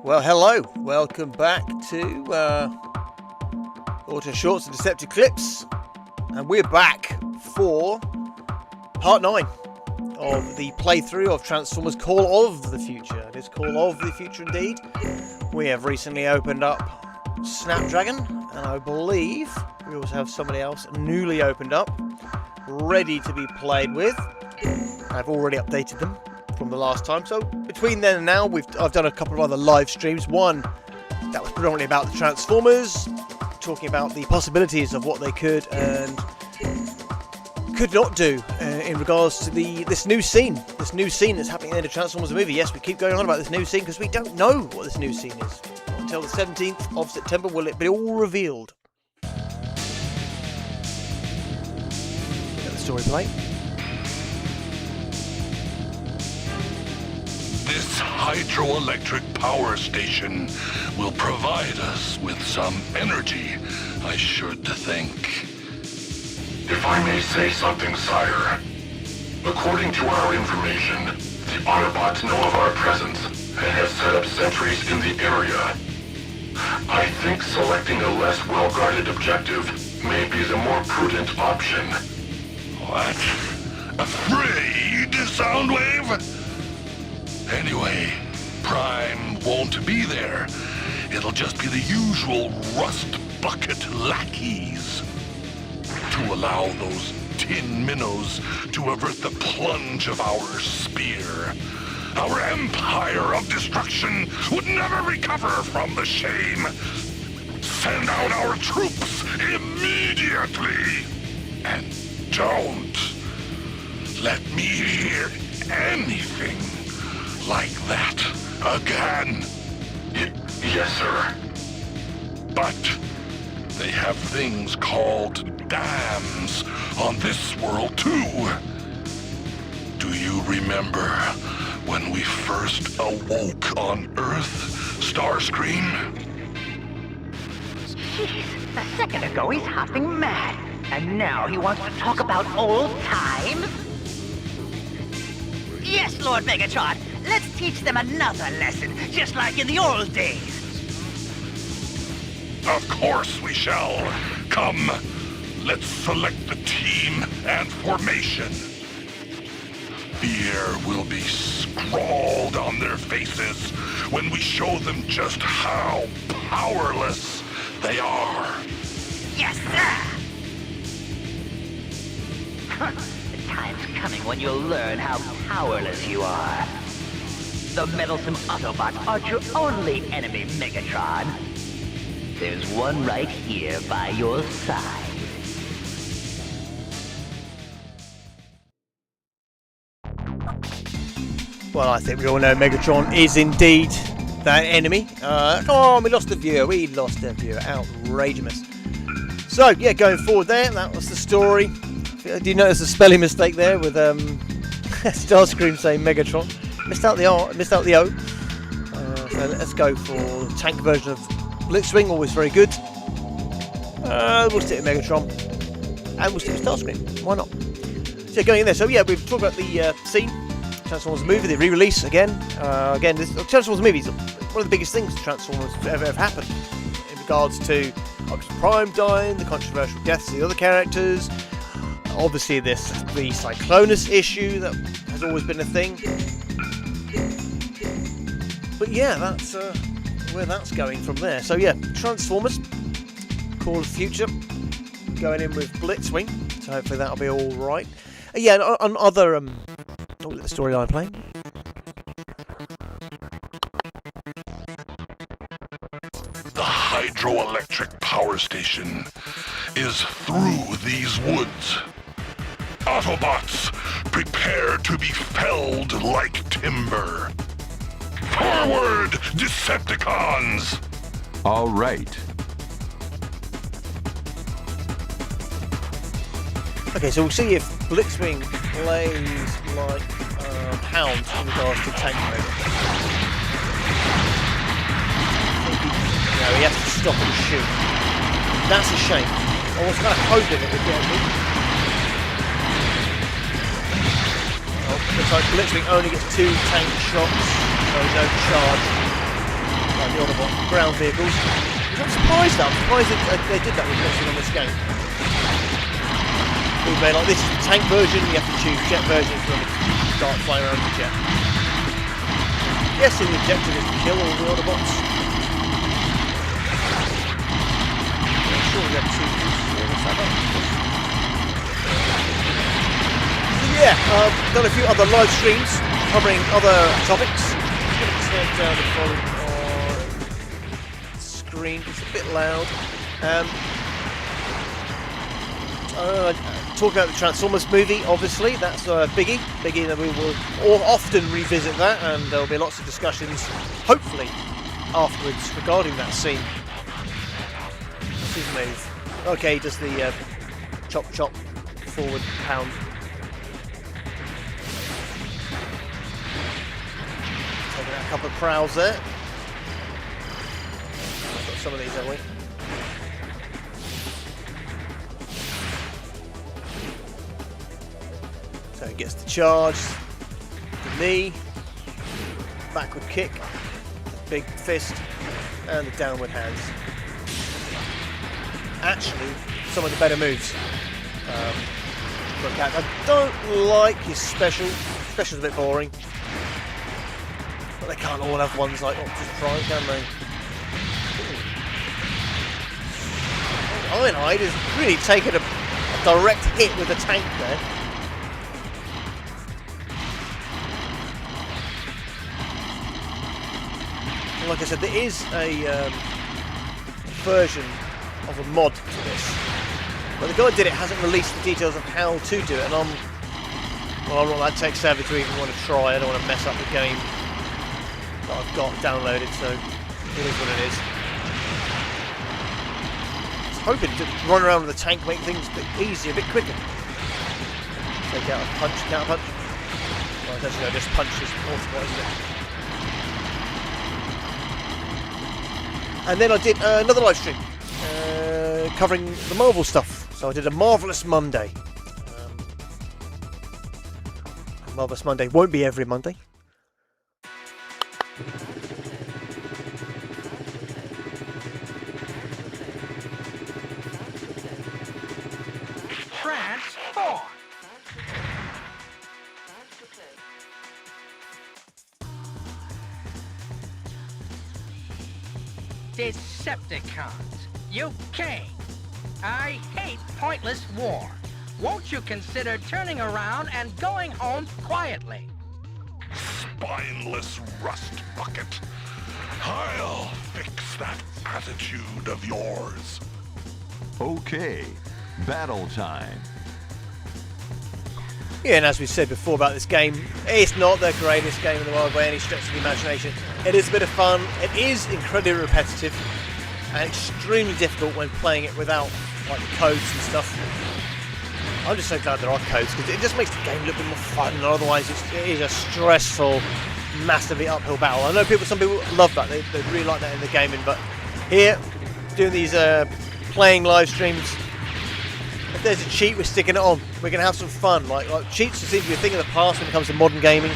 Well, hello. Welcome back to Auto Shorts and Decepti-Clips. And we're back for part 9 of the playthrough of Transformers Call of the Future. It is Call of the Future indeed. We have recently opened up Snapdragon, and I believe we also have somebody else newly opened up, ready to be played with. I've already updated them from the last time, so between then and now I've done a couple of other live streams. One that was predominantly about the Transformers, talking about the possibilities of what they could and could not do in regards to this new scene that's happening in the Transformers movie. Yes, we keep going on about this new scene because we don't know what this new scene is. Not until the 17th of September will it be all revealed. Get the story play. This hydroelectric power station will provide us with some energy, I should think. If I may say something, sire. According to our information, the Autobots know of our presence and have set up sentries in the area. I think selecting a less well-guarded objective may be the more prudent option. What? Afraid, Soundwave? Anyway, Prime won't be there. It'll just be the usual rust bucket lackeys. To allow those tin minnows to avert the plunge of our spear. Our empire of destruction would never recover from the shame. Send out our troops immediately. And don't let me hear anything like that again. Yes, sir. But they have things called dams on this world too. Do you remember when we first awoke on Earth, Starscream? Jeez, a second ago he's hopping mad, and now he wants to talk about old times? Yes, Lord Megatron, let's teach them another lesson, just like in the old days. Of course we shall. Come, let's select the team and formation. Fear will be scrawled on their faces when we show them just how powerless they are. Yes, sir! The time's coming when you'll learn how powerless you are. The meddlesome Autobots aren't your only enemy, Megatron. There's one right here by your side. Well, I think we all know Megatron is indeed that enemy. Come on, we lost the viewer. Outrageous. So, yeah, going forward there, that was the story. Do you notice a spelling mistake there with Starscream saying Megatron? Missed out the O. So let's go for the tank version of Blitzwing, always very good. We'll stick with Megatron. And we'll stick with Starscream. Why not? So, going in there. So, yeah, we've talked about the scene. Transformers movie, the re-release again. This Transformers movie is one of the biggest things Transformers ever happened in regards to Optimus Prime dying, the controversial deaths of the other characters. Obviously, the Cyclonus issue that has always been a thing. But yeah, that's where that's going from there. So yeah, Transformers, Call of the Future, going in with Blitzwing. So hopefully that'll be all right. Yeah, on other the storyline playing. The hydroelectric power station is through these woods. Autobots, prepare to be felled like timber. Forward, Decepticons! All right. Okay, so we'll see if Blitzwing plays like Hound in regards to tank mode. He has to stop and shoot. That's a shame. I was kind of hoping it would get me. Looks like Blitzwing only gets 2 tank shots, so no charge. like the Autobot ground vehicles. Which I'm surprised at. I'm surprised they did that with nothing on this game. We've made like this is the tank version, you have to choose jet version if you want to start flying around the jet. Guessing the objective is to kill all the Autobots. I'm sure we have two uses for this. Yeah, done a few other live streams covering other topics. Just going to turn down the volume on screen. It's a bit loud. Talk about the Transformers movie, obviously. That's a biggie. That we will often revisit that, and there will be lots of discussions, hopefully, afterwards regarding that scene. What's his move? Okay, does the chop chop forward pound. Taking out a couple of prowls there. Got some of these, haven't we? So he gets the charge, the knee, backward kick, big fist, and the downward hands. Actually, some of the better moves. Look at. I don't like his special. Special's a bit boring. But they can't all have ones like Optimus Prime, can they? Ironhide has really taken a direct hit with the tank there. And like I said, there is a version of a mod to this. But the guy who did it hasn't released the details of how to do it, and I'm not that tech savvy to even want to try. I don't want to mess up the game that I've got downloaded, so it is what it is. I was hoping to run around with the tank, make things a bit easier, a bit quicker. Take out a punch, counter punch. Well, it's actually just punches multiple, isn't it? And then I did another live stream covering the Marvel stuff. So I did a Marvelous Monday. Marvelous Monday won't be every Monday. Transform! Decepticons, you came. I hate pointless war. Won't you consider turning around and going home quietly? Spineless rust bucket. I'll fix that attitude of yours. Okay, battle time. Yeah, and as we said before about this game, it's not the greatest game in the world by any stretch of the imagination. It is a bit of fun. It is incredibly repetitive and extremely difficult when playing it without like the codes and stuff. I'm just so glad there are codes because it just makes the game look a bit more fun. Otherwise, it is a stressful, massively uphill battle. I know some people love that. They really like that in the gaming, but here, doing these playing live streams, if there's a cheat, we're sticking it on. We're gonna have some fun. Like cheats seem to be a thing of the past when it comes to modern gaming.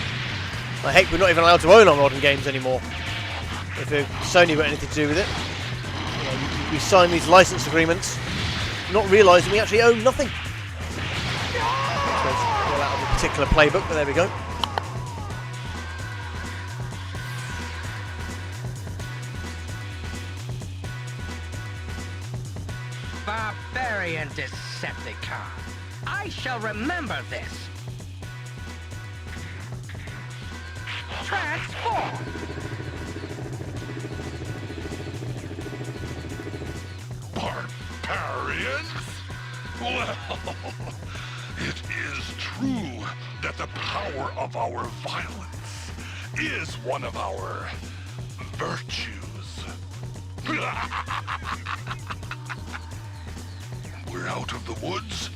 Like, heck, we're not even allowed to own our modern games anymore. If Sony got anything to do with it, we sign these license agreements, not realising we actually own nothing. All out of a particular playbook, but there we go. Barbarian Decepticon. I shall remember this. Transform! Barbarians? Well, it is true that the power of our violence is one of our virtues. We're out of the woods.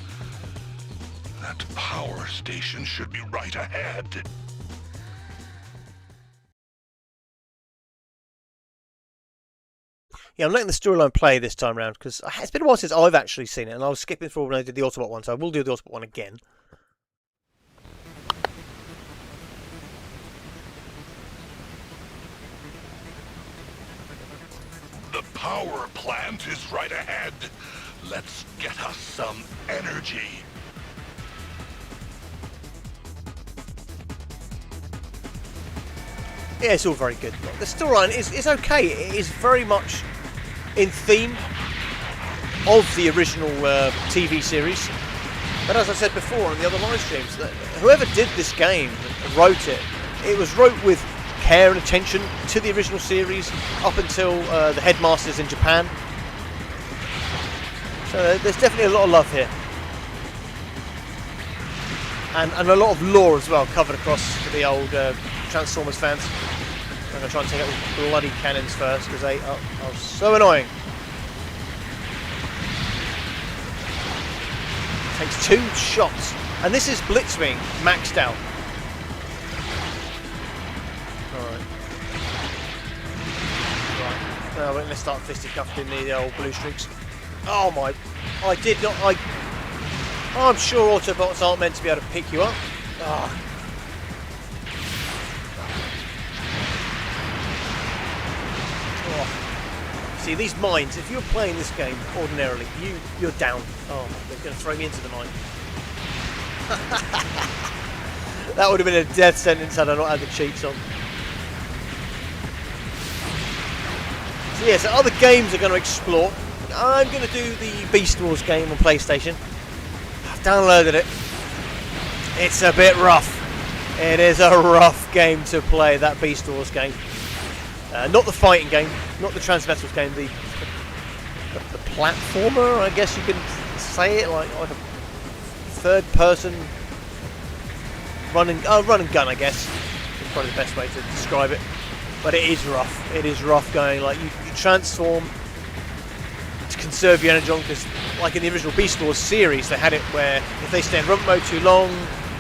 That power station should be right ahead. Yeah, I'm letting the storyline play this time round because it's been a while since I've actually seen it, and I was skipping through when I did the Autobot one, so I will do the Autobot one again. power plant is right ahead. Let's get us some energy. Yeah, it's all very good. The storyline is okay. It is very much in theme of the original TV series. But as I said before on the other live streams, that whoever did this game and wrote it, it was wrote with care and attention to the original series up until the headmasters in Japan. So there's definitely a lot of love here. And a lot of lore as well covered across for the old Transformers fans. I'm going to try and take out these bloody cannons first because they are so annoying. Takes 2 shots. And this is Blitzwing maxed out. Alright. Right. Now let's start fisticuffed in the old blue streaks. Oh my. I did not. I'm sure Autobots aren't meant to be able to pick you up. Oh. See, these mines, if you're playing this game ordinarily, you're down. Oh, they're going to throw me into the mine. That would have been a death sentence had I not had the cheats on. So yeah, so other games are going to explore. I'm going to do the Beast Wars game on PlayStation. I've downloaded it. It's a bit rough. It is a rough game to play, that Beast Wars game. Not the fighting game, not the Transmetals game, the platformer, I guess you can say it, like a third person run and gun, I guess. Is probably the best way to describe it. But it is rough. It is rough going. Like you transform to conserve your energon, because like in the original Beast Wars series, they had it where if they stay in rump mode too long,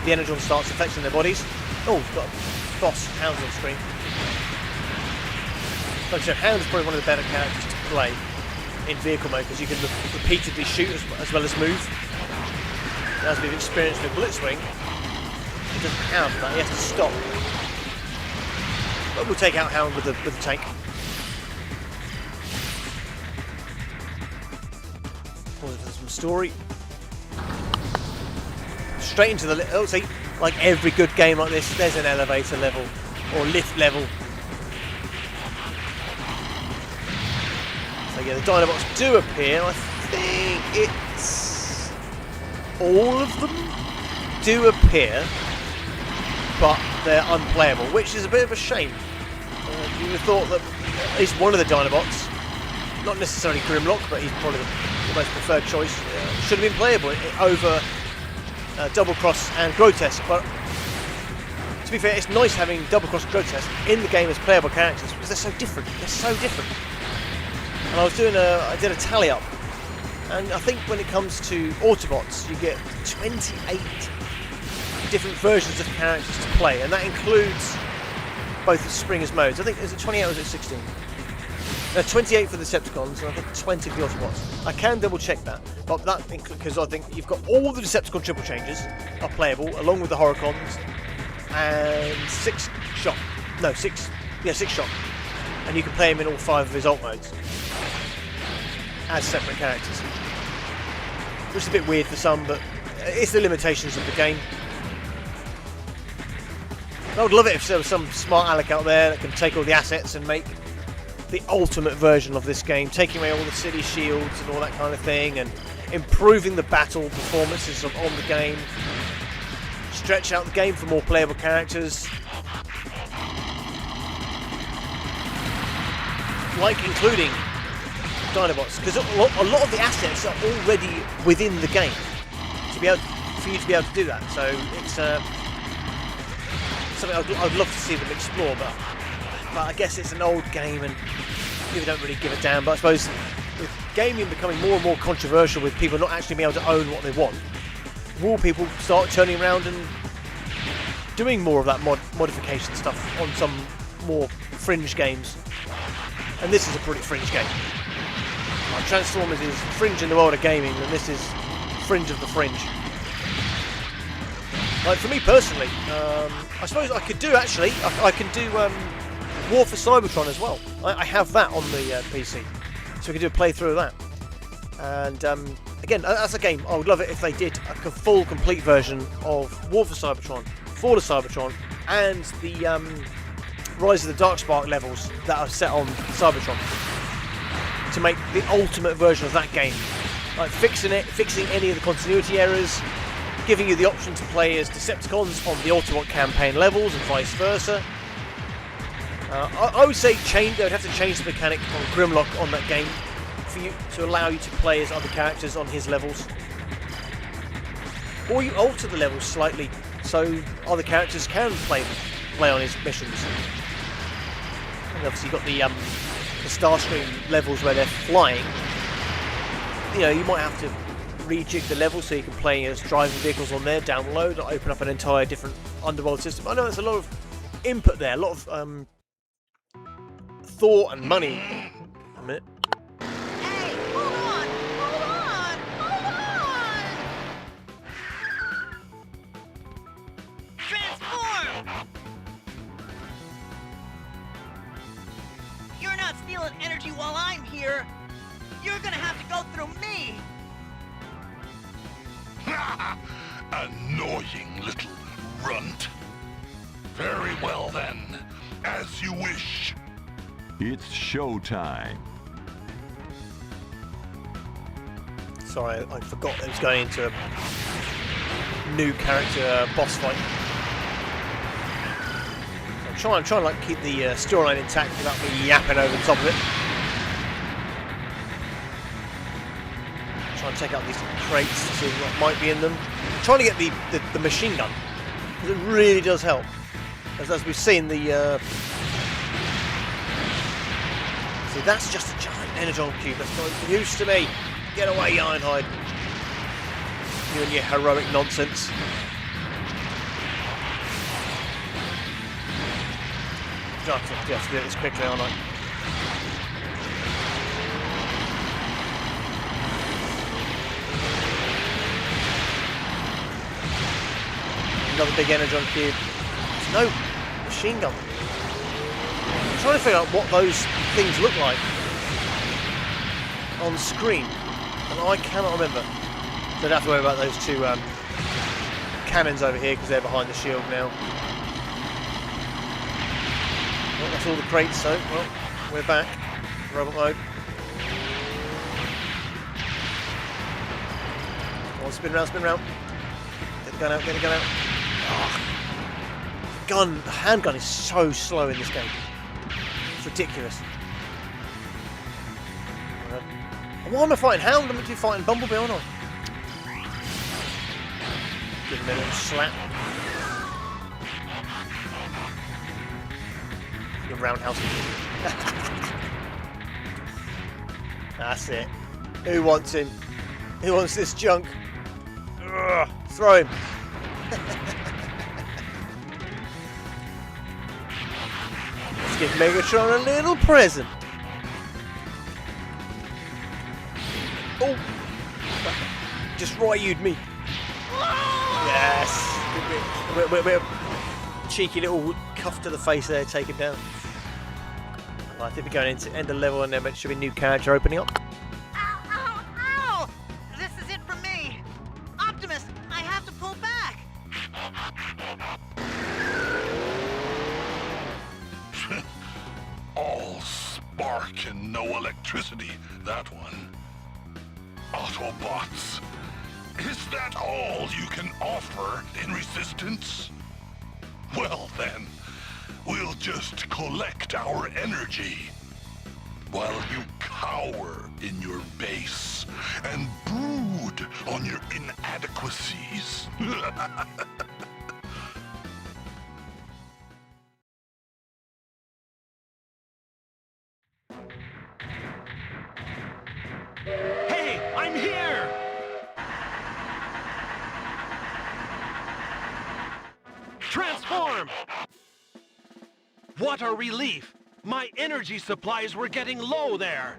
the energon starts affecting their bodies. Oh, we've got a boss Hound on screen. Like I said, Hound is probably one of the better characters to play in vehicle mode because you can repeatedly shoot as well as move. As we've experienced with Blitzwing, he doesn't have that, he has to stop. But we'll take out Hound with the tank. Pause for some story. Straight into the... Oh, see, like every good game like this, there's an elevator level or lift level. So yeah, the Dinobots do appear. I think it's all of them do appear, but they're unplayable, which is a bit of a shame. You would have thought that at least one of the Dinobots, not necessarily Grimlock, but he's probably the most preferred choice, should have been playable over Double Cross and Grotesque. But to be fair, it's nice having Double Cross and Grotesque in the game as playable characters because they're so different. They're so different. And I did a tally up, and I think when it comes to Autobots, you get 28 different versions of characters to play, and that includes both the Springers modes. I think, is it 28 or is it 16? No, 28 for the Decepticons, and I think 20 for the Autobots. I can double check that, but that because I think you've got all the Decepticon triple changes are playable, along with the Horicons, and 6 shot, and you can play him in all 5 of his alt modes as separate characters, which is a bit weird for some, but it's the limitations of the game. I would love it if there was some smart aleck out there that can take all the assets and make the ultimate version of this game, taking away all the city shields and all that kind of thing, and improving the battle performances on the game, stretch out the game for more playable characters, like including Dinobots, because a lot of the assets are already within the game for you to be able to do that. So it's something I'd love to see them explore, but I guess it's an old game and people don't really give a damn. But I suppose with gaming becoming more and more controversial, with people not actually being able to own what they want, will people start turning around and doing more of that modification stuff on some more fringe games? And this is a pretty fringe game. Transformers is fringe in the world of gaming, and this is fringe of the fringe. Like for me personally, I suppose I could do actually. I can do War for Cybertron as well. I have that on the PC. So we can do a playthrough of that. And again, as a game, I would love it if they did a full, complete version of War for Cybertron, Fall of Cybertron, and the Rise of the Darkspark levels that are set on Cybertron, to make the ultimate version of that game. Like fixing any of the continuity errors, giving you the option to play as Decepticons on the Autobot campaign levels and vice versa. I would say they would have to change the mechanic on Grimlock on that game for you to allow you to play as other characters on his levels, or you alter the levels slightly so other characters can play on his missions. And obviously you've got the Starscream levels where they're flying. You know, you might have to rejig the level so you can play as driving vehicles on there down low, to open up an entire different underworld system. I know there's a lot of input there, a lot of thought and money. A minute. Hey, hold on! Transform! You're not stealing energy while I'm here. You're gonna have to go through me. Annoying little runt. Very well then, as you wish. It's showtime. Sorry, I forgot it was going into a new character boss fight. I'm trying to like keep the storyline intact without me yapping over the top of it. Trying to take out these crates to see what might be in them. I'm trying to get the machine gun, because it really does help. As we've seen, the see, that's just a giant energon cube. That's not use to me. Get away, Ironhide. You and your heroic nonsense. I have to do this quickly, aren't I? Another big energon cube. There's no machine gun. I'm trying to figure out what those things look like on screen, and I cannot remember. So I don't have to worry about those two cannons over here because they're behind the shield now. Well, that's all the crates, so well, we're back. Robot mode. Come on, spin round, spin round. Get the gun out, get the gun out. Oh. The handgun is so slow in this game. It's ridiculous. Why am I fighting Hound? I'm meant to be fighting Bumblebee, aren't I? Give him a little slap. Your roundhouse. That's it. Who wants him? Who wants this junk? Ugh, throw him. Let's give Megatron a little present. Oh! Just right-you'd me. Yes! We're cheeky little cuff to the face there, take him down. Well, I think we're going into end of level and there should be a new character opening up. Ow, ow, ow! This is it for me. Optimus, I have to pull back. All spark and no electricity, that one. Autobots, is that all you can offer in resistance? Well then, we'll just collect our energy while you cower in your base and brood on your inadequacies. Hey, I'm here! Transform! What a relief! My energy supplies were getting low there!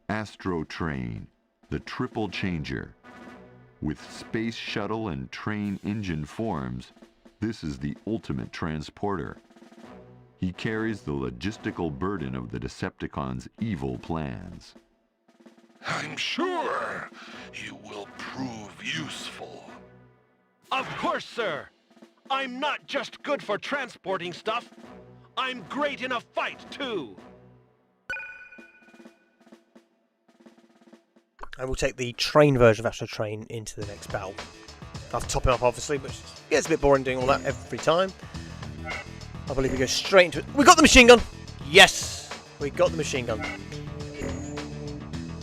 Astro Train, the triple changer. With space shuttle and train engine forms, this is the ultimate transporter. He carries the logistical burden of the Decepticons' evil plans. I'm sure you will prove useful. Of course, sir. I'm not just good for transporting stuff. I'm great in a fight, too. And we'll take the train version of Astro Train into the next battle. I'll have to top it up, obviously, but it gets a bit boring doing all that every time. I believe we go straight into it. We got the machine gun! Yes! We got the machine gun.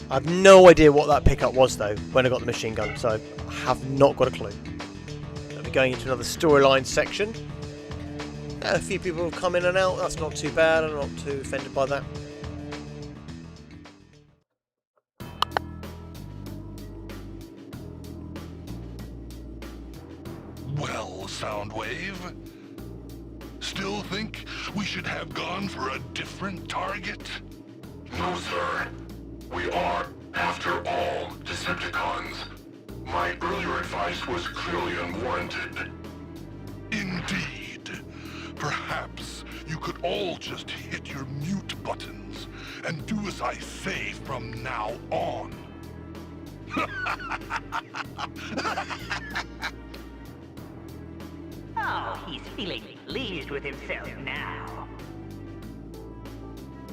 I have no idea what that pickup was, though, when I got the machine gun, so I have not got a clue. I'll be going into another storyline section. A few people have come in and out. That's not too bad. I'm not too offended by that. Well, Soundwave, still think we should have gone for a different target? No, sir. We are, after all, Decepticons. My earlier advice was clearly unwarranted. Indeed. Perhaps you could all just hit your mute buttons and do as I say from now on. Oh, he's feeling pleased with himself now.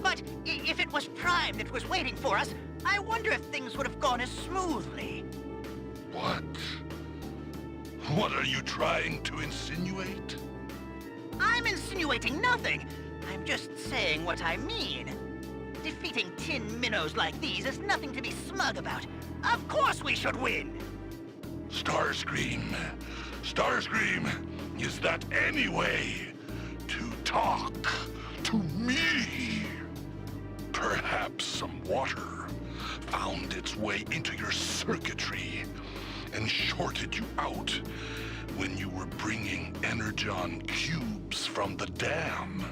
But if it was Prime that was waiting for us, I wonder if things would have gone as smoothly. What? What are you trying to insinuate? I'm insinuating nothing. I'm just saying what I mean. Defeating tin minnows like these is nothing to be smug about. Of course we should win! Starscream. Starscream, is that any way to talk to me? Perhaps some water found its way into your circuitry and shorted you out when you were bringing energon cubes from the dam.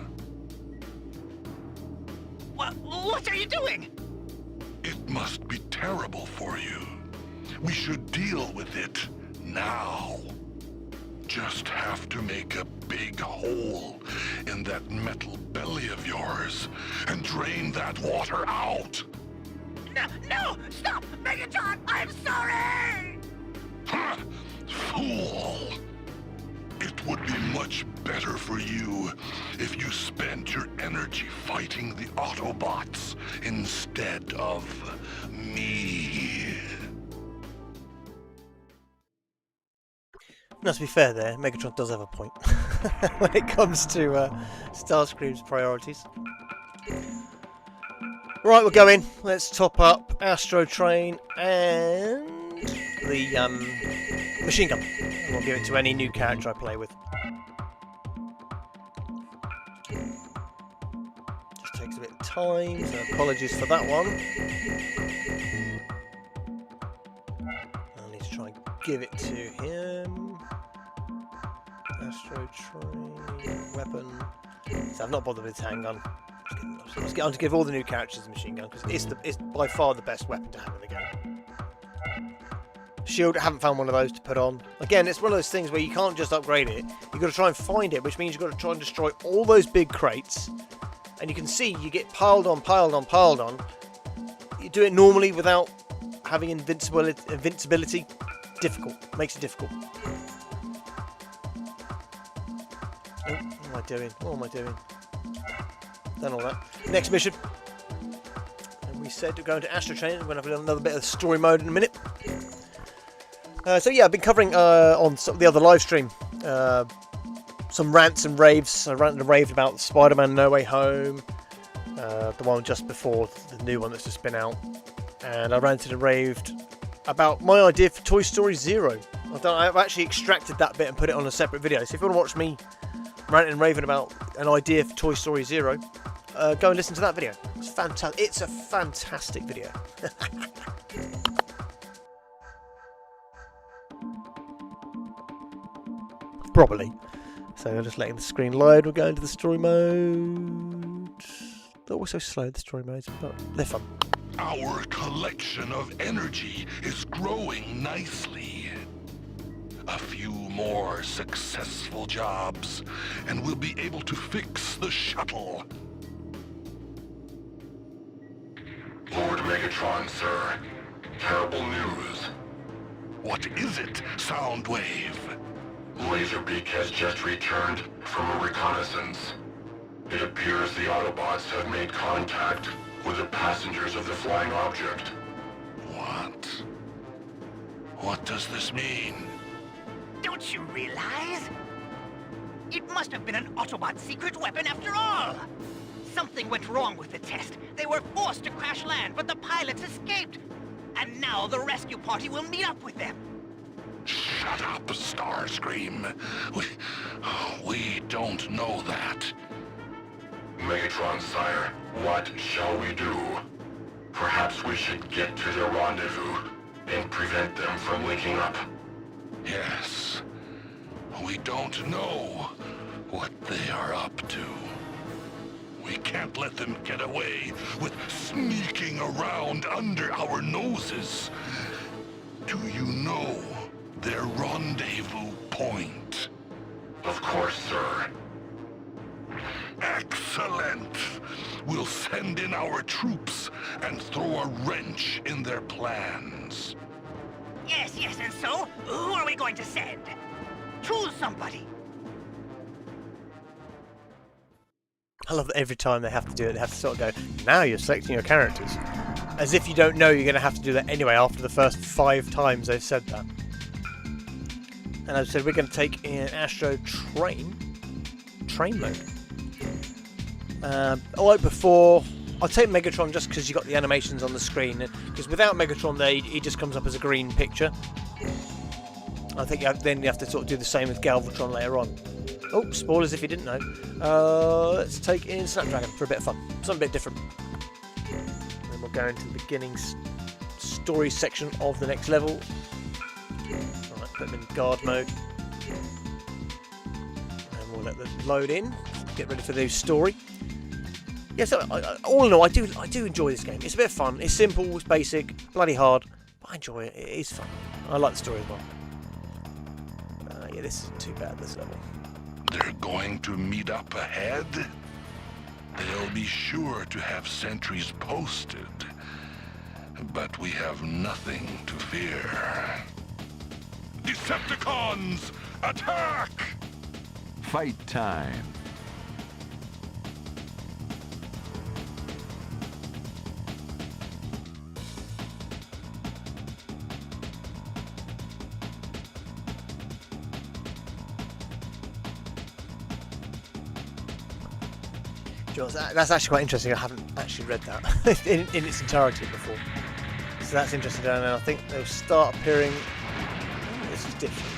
What are you doing? It must be terrible for you. We should deal with it now. Just have to make a big hole in that metal belly of yours and drain that water out. No! Stop! Megatron! I'm sorry! Huh, fool! It would be much better for you if you spent your energy fighting the Autobots instead of me. Now, to be fair there, Megatron does have a point when it comes to Starscream's priorities. Right, we'll go in. Let's top up Astro Train and the machine gun. And we'll give it to any new character I play with. Just takes a bit of time, so apologies for that one. I need to try and give it to him. Astro Train, weapon. So I've not bothered with his handgun. Let's get on to give all the new characters a machine gun because it's by far the best weapon to have in the game. Shield, I haven't found one of those to put on. Again, it's one of those things where you can't just upgrade it. You've got to try and find it, which means you've got to try and destroy all those big crates. And you can see you get piled on, piled on, piled on. You do it normally without having invincibility. Difficult. Makes it difficult. Oh, what am I doing? What am I doing? Done all that. Next mission. And we said we're going to Astro Train. We're going to have another bit of story mode in a minute. So yeah, I've been covering on the other live stream some rants and raves. I ranted and raved about Spider-Man No Way Home, the one just before the new one that's just been out, and I ranted and raved about my idea for Toy Story 0. I've actually extracted that bit and put it on a separate video. So if you want to watch me ranting and raving about an idea for Toy Story 0, go and listen to that video. It's fantastic. It's a fantastic video. Probably. So I'm just letting the screen load. We're going to the story mode. They're always so slow, the story modes, but they're fun. Our collection of energy is growing nicely. A few more successful jobs, and we'll be able to fix the shuttle. Lord Megatron, sir. Terrible news. What is it, Soundwave? Laserbeak has just returned from a reconnaissance. It appears the Autobots have made contact with the passengers of the flying object. What? What does this mean? Don't you realize? It must have been an Autobot secret weapon after all! Something went wrong with the test. They were forced to crash land, but the pilots escaped. And now the rescue party will meet up with them. Shut up, Starscream. We don't know that. Megatron, sire, what shall we do? Perhaps we should get to the rendezvous and prevent them from linking up. Yes. We don't know what they are up to. We can't let them get away with sneaking around under our noses. Do you know their rendezvous point? Of course, sir. Excellent! We'll send in our troops and throw a wrench in their plans. Yes, and so, who are we going to send? Choose somebody. I love that every time they have to do it, they have to sort of go, now you're selecting your characters. As if you don't know you're going to have to do that anyway after the first 5 times they've said that. And as I said, we're going to take in Astro Train mode. Like before, I'll take Megatron just because you got the animations on the screen. Because without Megatron there, he just comes up as a green picture. I think then you have to sort of do the same with Galvatron later on. Oh, spoilers if you didn't know. Let's take in Snapdragon for a bit of fun. Something a bit different. And then we'll go into the beginning story section of the next level. Alright, put them in guard mode. And we'll let them load in. Get ready for the story. Yeah, so all in all, I do enjoy this game. It's a bit of fun. It's simple, it's basic, bloody hard, but I enjoy it. It is fun. I like the story as well. Yeah, this isn't too bad, this level. They're going to meet up ahead. They'll be sure to have sentries posted. But we have nothing to fear. Decepticons, attack! Fight time. That's actually quite interesting. I haven't actually read that in its entirety before. So that's interesting. And I think they'll start appearing... Oh, this is different.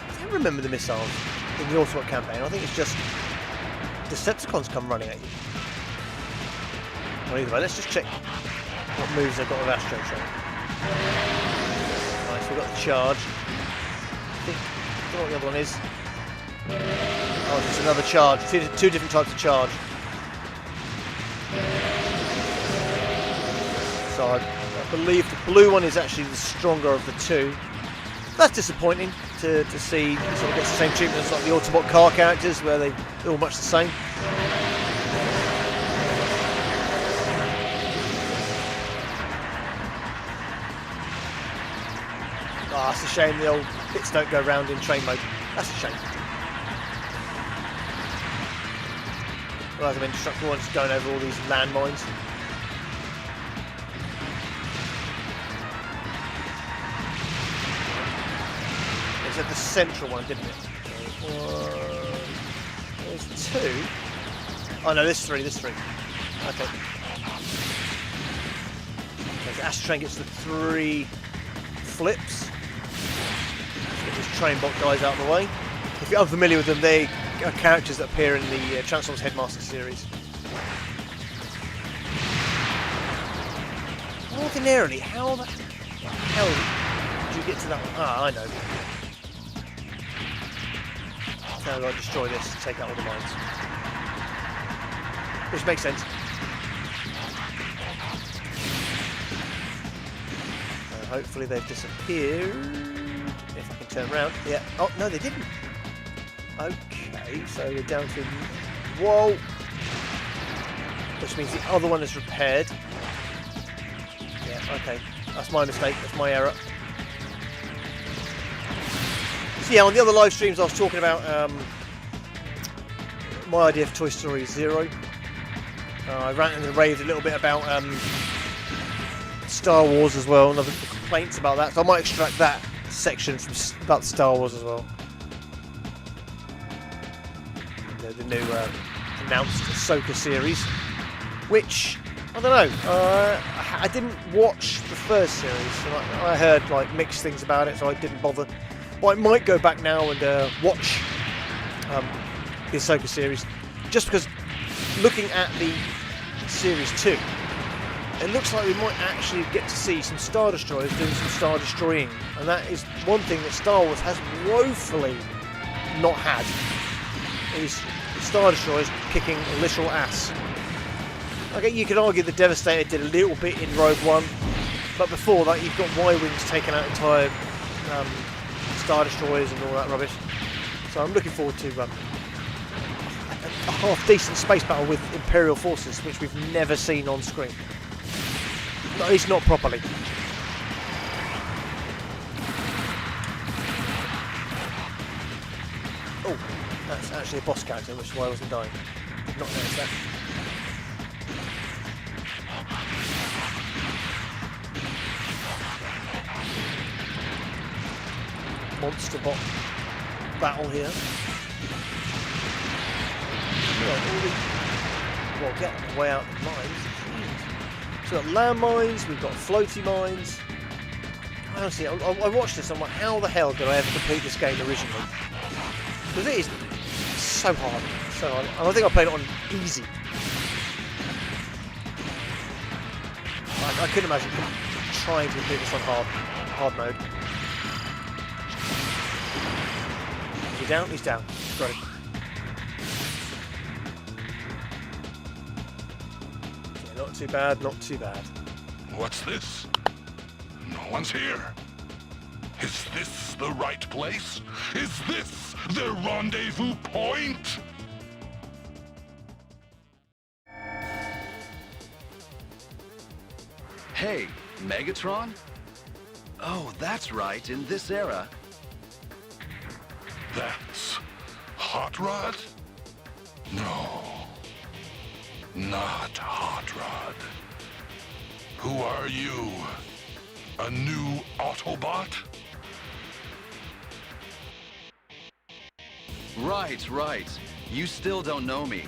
I don't remember the missiles in the Autobot campaign. I think it's just Decepticons come running at you. Well, either way, let's just check what moves they've got with Astro Train. Nice, we've got the charge. I don't know what the other one is. Oh, it's another charge. Two different types of charge. So I believe the blue one is actually the stronger of the two. That's disappointing to see. It sort of gets the same treatment as like the Autobot car characters, where they're all much the same. Ah, it's a shame the old bits don't go round in train mode. That's a shame. Rather than Destructible ones going over all these landmines. It said the central one, didn't it? There's 2. Oh no, there's 3. Okay. Astro Train gets the 3 flips. Let's get these train bot guys out of the way. If you're unfamiliar with them, they are characters that appear in the Transformers Headmaster series. Ordinarily, how the hell did you get to that one? Ah, I know. So I've got to destroy this to take out all the mines. Which makes sense. Hopefully they've disappeared. If I can turn around. Yeah. Oh, no, they didn't. Okay, so we're down to... Whoa! Which means the other one is repaired. Yeah, okay. That's my mistake. That's my error. So yeah, on the other live streams I was talking about my idea for Toy Story 0. I ranted and raved a little bit about Star Wars as well, and other complaints about that. So I might extract that section from about Star Wars as well. The new announced Ahsoka series, which I don't know. I didn't watch the first series, and I heard like mixed things about it, so I didn't bother. But I might go back now and watch the Ahsoka series, just because looking at the series 2, it looks like we might actually get to see some Star Destroyers doing some Star Destroying, and that is one thing that Star Wars has woefully not had, is Star Destroyers kicking literal ass. Okay, you could argue the Devastator did a little bit in Rogue One, but before that you've got Y-Wings taking out entire Star Destroyers and all that rubbish. So I'm looking forward to a half-decent space battle with Imperial forces, which we've never seen on screen. At least not properly. Oh, that's actually a boss character, which is why I wasn't dying. Did not notice that. Monster bot battle here. Well, get the way out of the mines. So we've got land mines, we've got floaty mines. Honestly, I watched this and I'm like, how the hell did I ever complete this game originally? Because it is so hard. So hard. And I think I played it on easy. I couldn't imagine trying to complete this on hard mode. Is he down? He's down. Got him. Yeah, not too bad, not too bad. What's this? No one's here. Is this the right place? Is this the rendezvous point? Hey, Megatron? Oh, that's right, in this era. That's Hot Rod? No, not Hot Rod. Who are you? A new Autobot? Right. You still don't know me.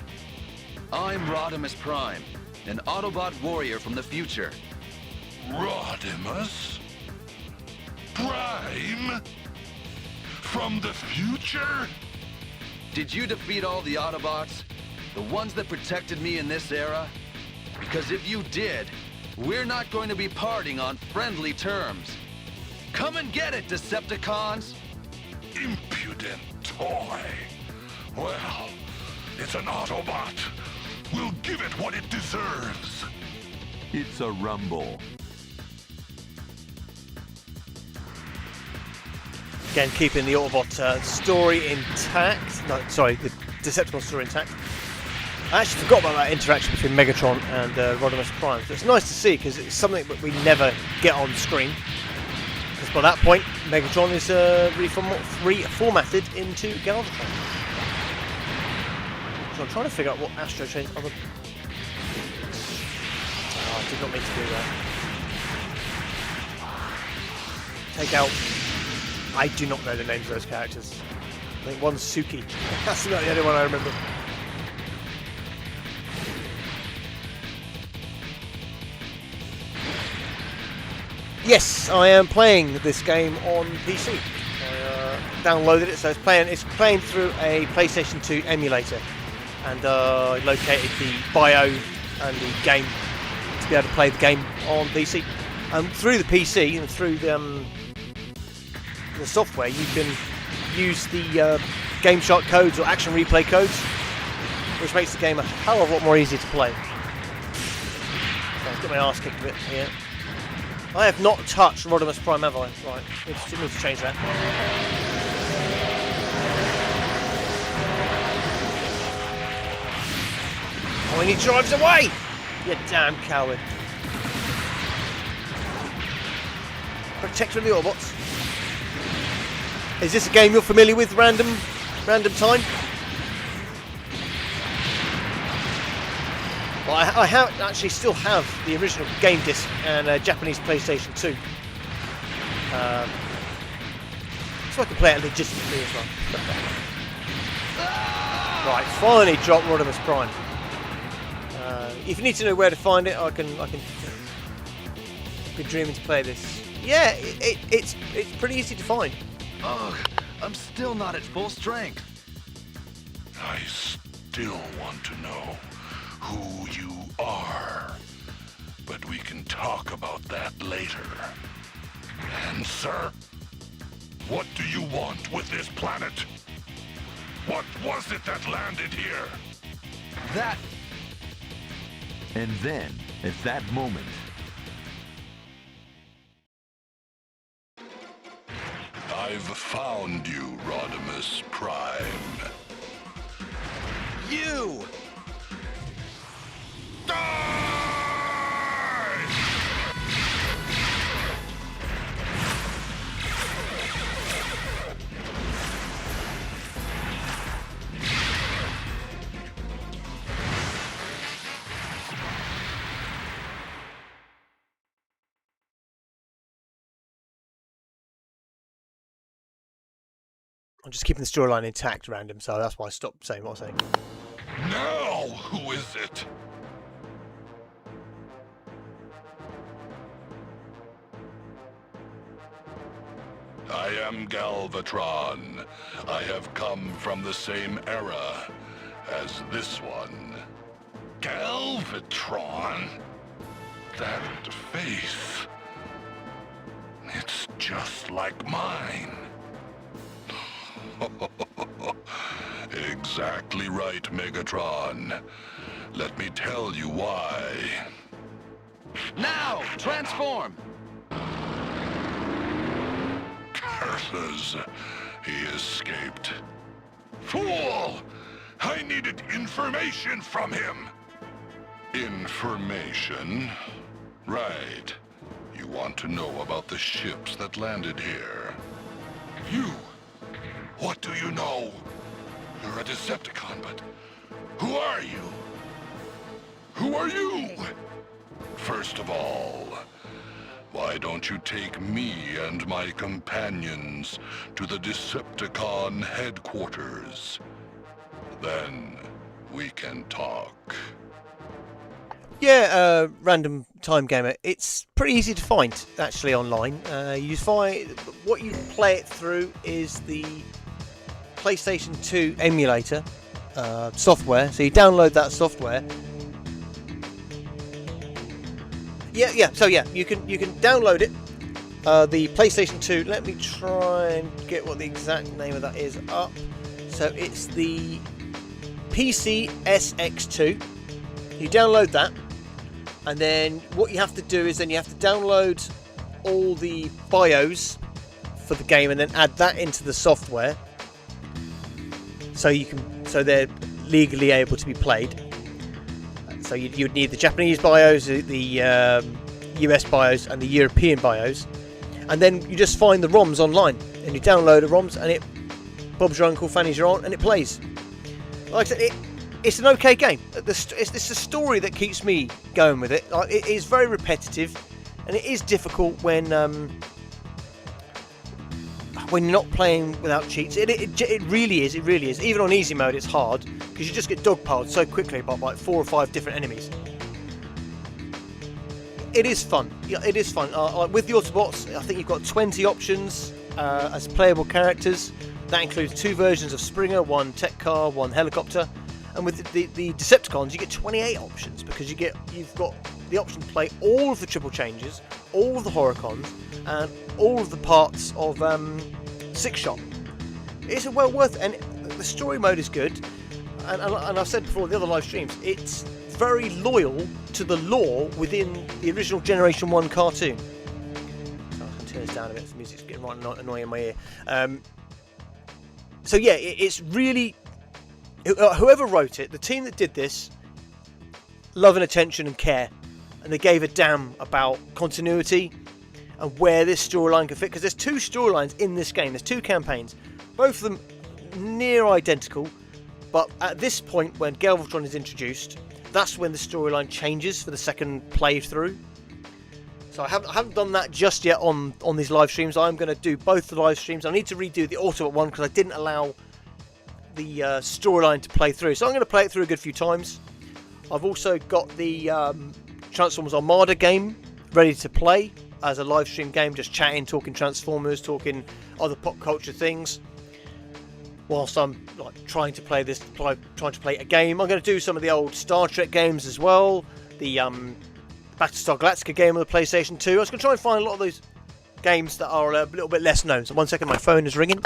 I'm Rodimus Prime, an Autobot warrior from the future. Rodimus? Prime? From the future? Did you defeat all the Autobots? The ones that protected me in this era? Because if you did, we're not going to be parting on friendly terms. Come and get it, Decepticons! Impudent toy. Well, it's an Autobot. We'll give it what it deserves. It's a rumble. Again, keeping the Autobot story intact. No, sorry, the Decepticon story intact. I actually forgot about that interaction between Megatron and Rodimus Prime. So it's nice to see, because it's something that we never get on screen. Because by that point, Megatron is reformatted into Galvatron. So I'm trying to figure out what Astro Chain's other... Oh, I did not mean to do that. Take out... I do not know the names of those characters. I think one's Suki. That's not the only one I remember. Yes, I am playing this game on PC. I downloaded it, so it's playing through a PlayStation 2 emulator, and I located the bio and the game to be able to play the game on PC. And through the PC and through the software, you can use the Game Shark codes or Action Replay codes, which makes the game a hell of a lot more easy to play. So I've got my arse kicked a bit here. I have not touched Rodimus Prime, have I? Right, need to change that. Oh, and he drives away! You damn coward. Protector of the Autobots. Is this a game you're familiar with, Random Time? Well, I actually still have the original game disc and a Japanese PlayStation 2. So I can play it legitimately as well. Right, finally dropped Rodimus Prime. If you need to know where to find it, I can been dreaming to play this. Yeah, it's pretty easy to find. Ugh, I'm still not at full strength. I still want to know who you are, but we can talk about that later. And sir, what do you want with this planet? What was it that landed here? That... And then, at that moment, I've found you, Rodimus Prime. You! I'm just keeping the storyline intact, Random, so that's why I stopped saying what I was saying. Now, who is it? I am Galvatron. I have come from the same era as this one. Galvatron? That face. It's just like mine. Exactly right, Megatron. Let me tell you why. Now, transform! Curses. He escaped. Fool! I needed information from him. Information? Right. You want to know about the ships that landed here. You! What do you know? You're a Decepticon, but who are you? Who are you? First of all, why don't you take me and my companions to the Decepticon headquarters? Then we can talk. Yeah, Random Time Gamer. It's pretty easy to find, actually, online. You find what you play it through is the PlayStation 2 emulator software. So you download that software. So you can download it. The PlayStation 2. Let me try and get what the exact name of that is up. So it's the PC SX2. You download that, and then what you have to do is then you have to download all the BIOS for the game, and then add that into the software. So they're legally able to be played. So you'd need the Japanese BIOS, the US BIOS, and the European BIOS, and then you just find the ROMs online, and you download the ROMs, and it Bob's your uncle, Fanny's your aunt, and it plays. Like I said, it's an okay game. It's the story that keeps me going with it. It is very repetitive, and it is difficult when you're not playing without cheats. It really is. It really is. Even on easy mode, it's hard because you just get dogpiled so quickly by like 4 or 5 different enemies. It is fun. Yeah, it is fun. With the Autobots, I think you've got 20 options as playable characters. That includes 2 versions of Springer, 1 tech car, 1 helicopter. And with the Decepticons, you get 28 options because you've got the option to play all of the triple changes, all of the Horicons, and all of the parts of Six Shot. It's well worth it, and the story mode is good. And I've said before in the other live streams, it's very loyal to the lore within the original Generation 1 cartoon. turn this down a bit. The music's getting right annoying in my ear. So yeah, it's really whoever wrote it, the team that did this, love and attention and care, and they gave a damn about continuity and where this storyline can fit. Because there's 2 storylines in this game. There's 2 campaigns, both of them near identical. But at this point, when Galvatron is introduced, that's when the storyline changes for the second playthrough. So I haven't done that just yet on these live streams. I'm going to do both the live streams. I need to redo the Autobot one because I didn't allow the storyline to play through. So I'm going to play it through a good few times. I've also got the Transformers Armada game ready to play as a live stream game, just chatting, talking Transformers, talking other pop culture things. Whilst I'm trying to play a game, I'm going to do some of the old Star Trek games as well. The Battlestar Galactica game on the PlayStation 2. I was going to try and find a lot of those games that are a little bit less known. So 1 second, my phone is ringing.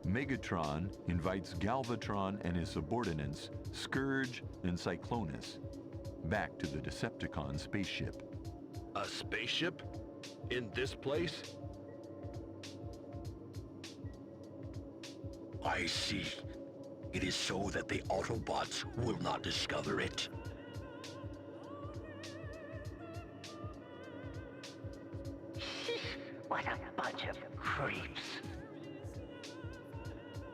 Megatron invites Galvatron and his subordinates, Scourge and Cyclonus, back to the Decepticon spaceship. A spaceship? In this place? I see. It is so that the Autobots will not discover it. What a bunch of creeps.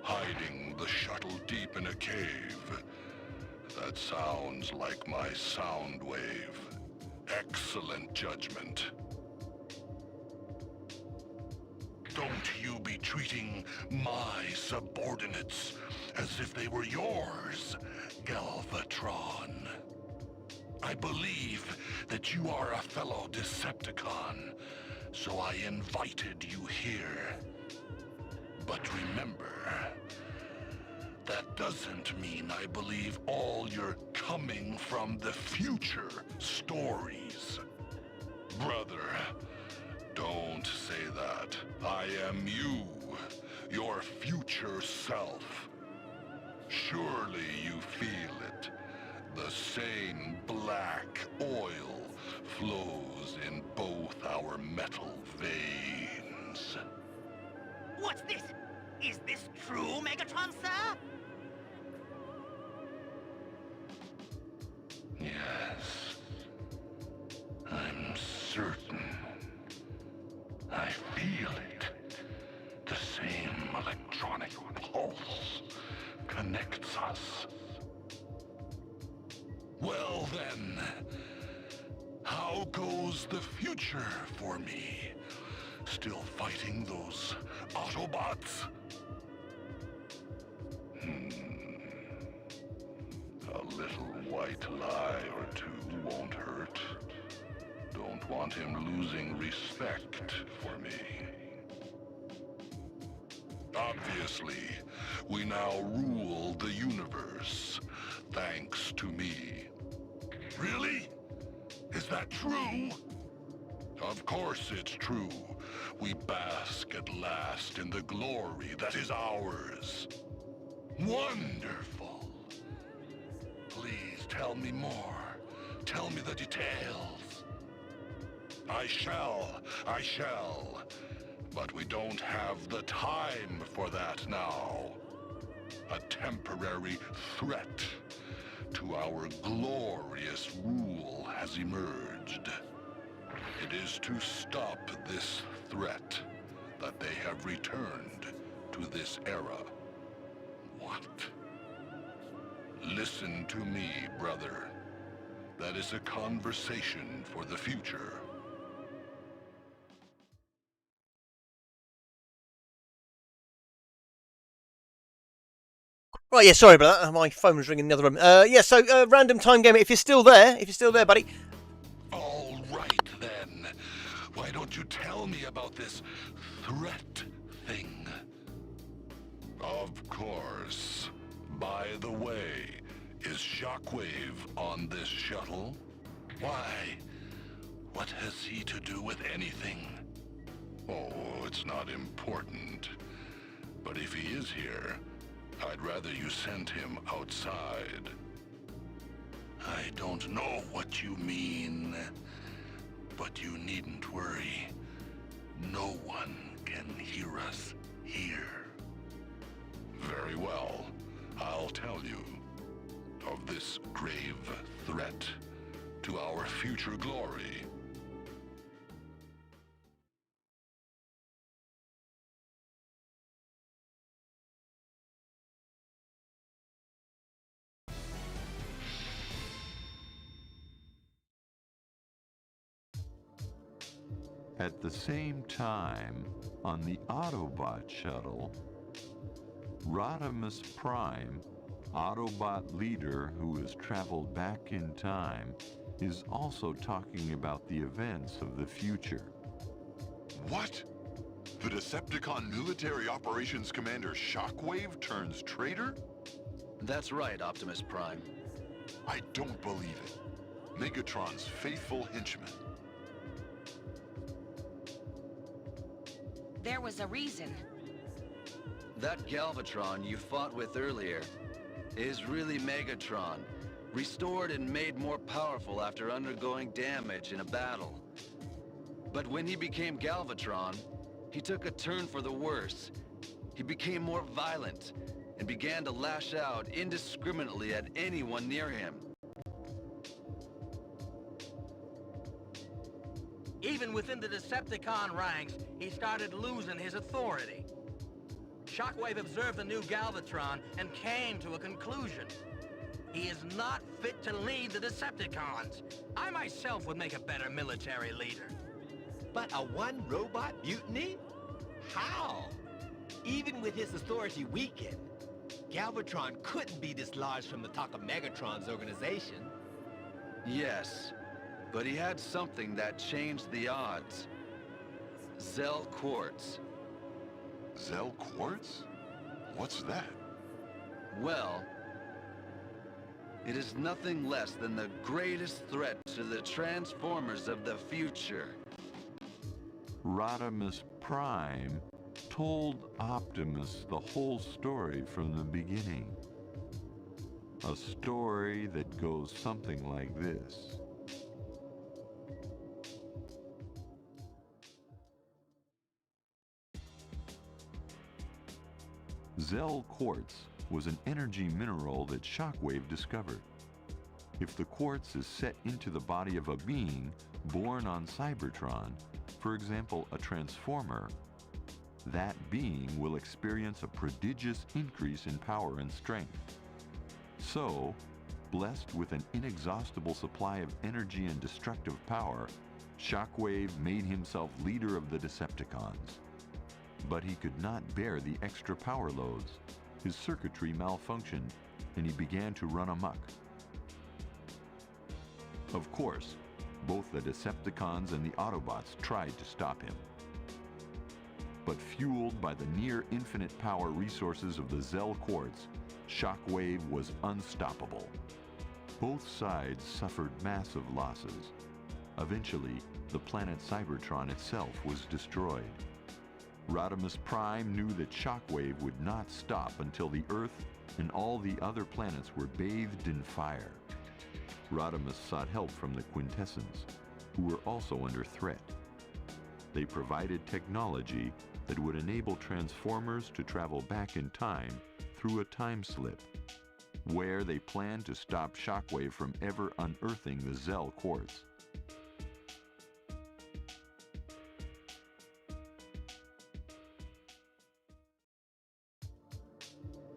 Hiding the shuttle deep in a cave. That sounds like my sound wave. Excellent judgment. Don't you be treating my subordinates as if they were yours, Galvatron. I believe that you are a fellow Decepticon, so I invited you here. But remember, that doesn't mean I believe all your coming from the future stories. Brother, don't say that. I am you, your future self. Surely you feel it. The same black oil flows in both our metal veins. What's this? Is this true, Megatron, sir? Yes. I'm certain. I feel it. The same electronic pulse connects us. Well then, how goes the future for me? Still fighting those Autobots? A little white lie or two won't hurt. Don't want him losing respect for me. Obviously, we now rule the universe, thanks to me. Really? Is that true? Of course it's true. We bask at last in the glory that is ours. Wonderful. Please tell me more. Tell me the details. I shall. But we don't have the time for that now. A temporary threat to our glorious rule has emerged. It is to stop this threat that they have returned to this era. What? Listen to me, brother. That is a conversation for the future. Right, yeah, sorry about that. My phone was ringing in the other room. Yeah, so random time game. If you're still there, buddy. All right, then. Why don't you tell me about this threat thing? Of course. By the way, is Shockwave on this shuttle? Why? What has he to do with anything? Oh, it's not important. But if he is here, I'd rather you sent him outside. I don't know what you mean, but you needn't worry. No one can hear us here. Very well. I'll tell you of this grave threat to our future glory. At the same time, on the Autobot shuttle, Rodimus Prime, Autobot leader who has traveled back in time, is also talking about the events of the future. What? The Decepticon military operations commander Shockwave turns traitor? That's right, Optimus Prime. I don't believe it. Megatron's faithful henchman. There was a reason. That Galvatron you fought with earlier is really Megatron, restored and made more powerful after undergoing damage in a battle. But when he became Galvatron, he took a turn for the worse. He became more violent and began to lash out indiscriminately at anyone near him. Even within the Decepticon ranks, he started losing his authority. Shockwave observed the new Galvatron and came to a conclusion. He is not fit to lead the Decepticons. I myself would make a better military leader. But a one-robot mutiny? How? Even with his authority weakened, Galvatron couldn't be dislodged from the talk of Megatron's organization. Yes, but he had something that changed the odds. Zell Quartz. Zell Quartz? What's that? Well, it is nothing less than the greatest threat to the Transformers of the future. Rodimus Prime told Optimus the whole story from the beginning. A story that goes something like this. Zell Quartz was an energy mineral that Shockwave discovered. If the quartz is set into the body of a being born on Cybertron, for example, a Transformer, that being will experience a prodigious increase in power and strength. So, blessed with an inexhaustible supply of energy and destructive power, Shockwave made himself leader of the Decepticons. But he could not bear the extra power loads. His circuitry malfunctioned, and he began to run amok. Of course, both the Decepticons and the Autobots tried to stop him. But fueled by the near-infinite power resources of the Zell Quartz, Shockwave was unstoppable. Both sides suffered massive losses. Eventually, the planet Cybertron itself was destroyed. Rodimus Prime knew that Shockwave would not stop until the Earth and all the other planets were bathed in fire. Rodimus sought help from the Quintessence, who were also under threat. They provided technology that would enable Transformers to travel back in time through a time slip, where they planned to stop Shockwave from ever unearthing the Zell quartz.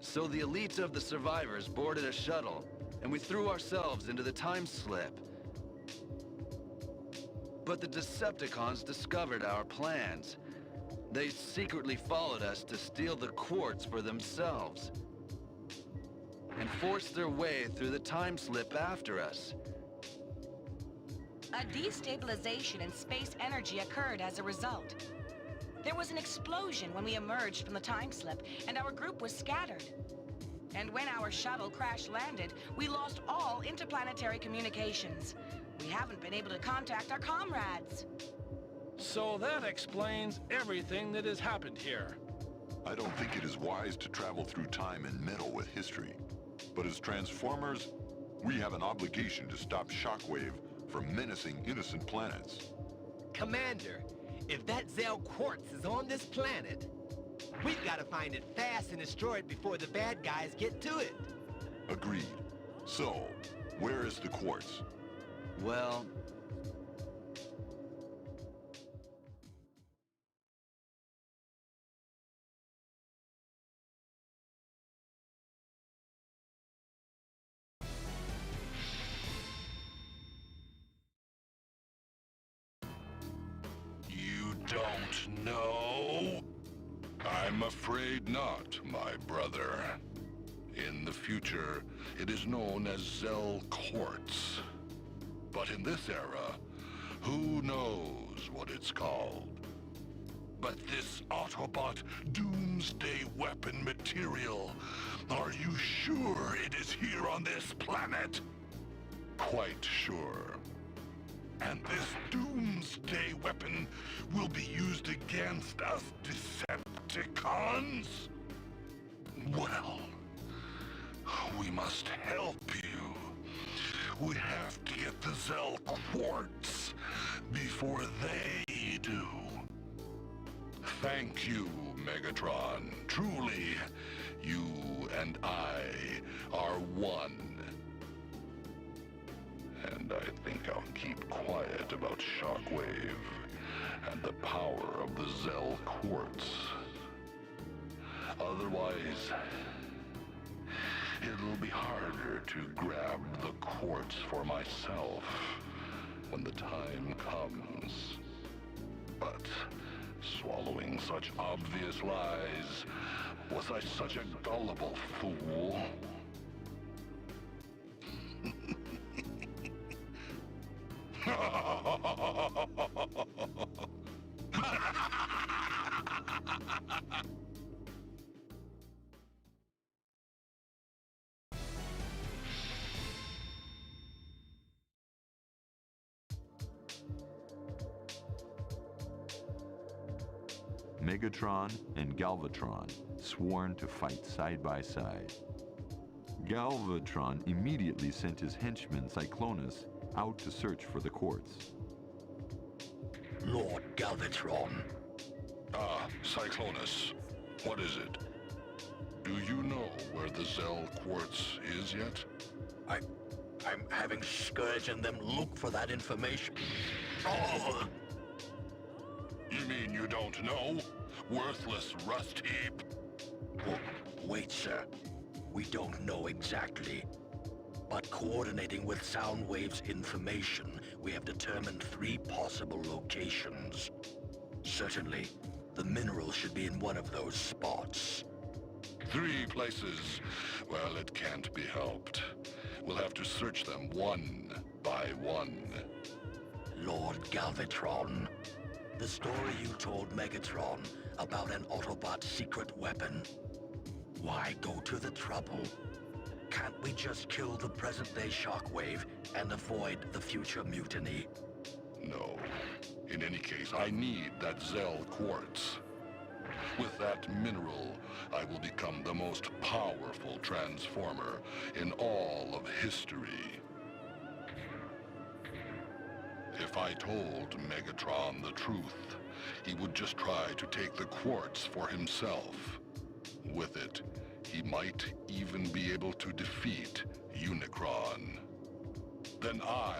So the elite of the survivors boarded a shuttle, and we threw ourselves into the time slip. But the Decepticons discovered our plans. They secretly followed us to steal the quartz for themselves, and forced their way through the time slip after us. A destabilization in space energy occurred as a result. There was an explosion when we emerged from the time slip, and our group was scattered. And when our shuttle crash-landed, we lost all interplanetary communications. We haven't been able to contact our comrades. So that explains everything that has happened here. I don't think it is wise to travel through time and meddle with history. But as Transformers, we have an obligation to stop Shockwave from menacing innocent planets. Commander, if that Zell quartz is on this planet, we've got to find it fast and destroy it before the bad guys get to it. Agreed. So, where is the quartz? Well, You don't know? I'm afraid not, my brother. In the future, it is known as Zell Quartz. But in this era, who knows what it's called? But this Autobot doomsday weapon material, are you sure it is here on this planet? Quite sure. And this doomsday weapon will be used against us Decepticons? Well, we must help you. We have to get the Zell quartz before they do. Thank you, Megatron. Truly, you and I are one. And I think I'll keep quiet about Shockwave and the power of the Zell quartz. Otherwise, it'll be harder to grab the quartz for myself when the time comes. But swallowing such obvious lies, was I such a gullible fool? Megatron and Galvatron sworn to fight side by side. Galvatron immediately sent his henchman Cyclonus out to search for the quartz. Lord Galvatron. Ah, Cyclonus. What is it? Do you know where the Zell quartz is yet? I'm having Scourge and them look for that information. Oh! You mean you don't know? Worthless rust heap? Wait, sir. We don't know exactly. But coordinating with Soundwave's information, we have determined 3 possible locations. Certainly, the mineral should be in one of those spots. 3 places? Well, it can't be helped. We'll have to search them one by one. Lord Galvatron, the story you told Megatron about an Autobot secret weapon. Why go to the trouble? Can't we just kill the present-day Shockwave and avoid the future mutiny? No. In any case, I need that Zell quartz. With that mineral, I will become the most powerful Transformer in all of history. If I told Megatron the truth, he would just try to take the quartz for himself. With it, he might even be able to defeat Unicron. Then I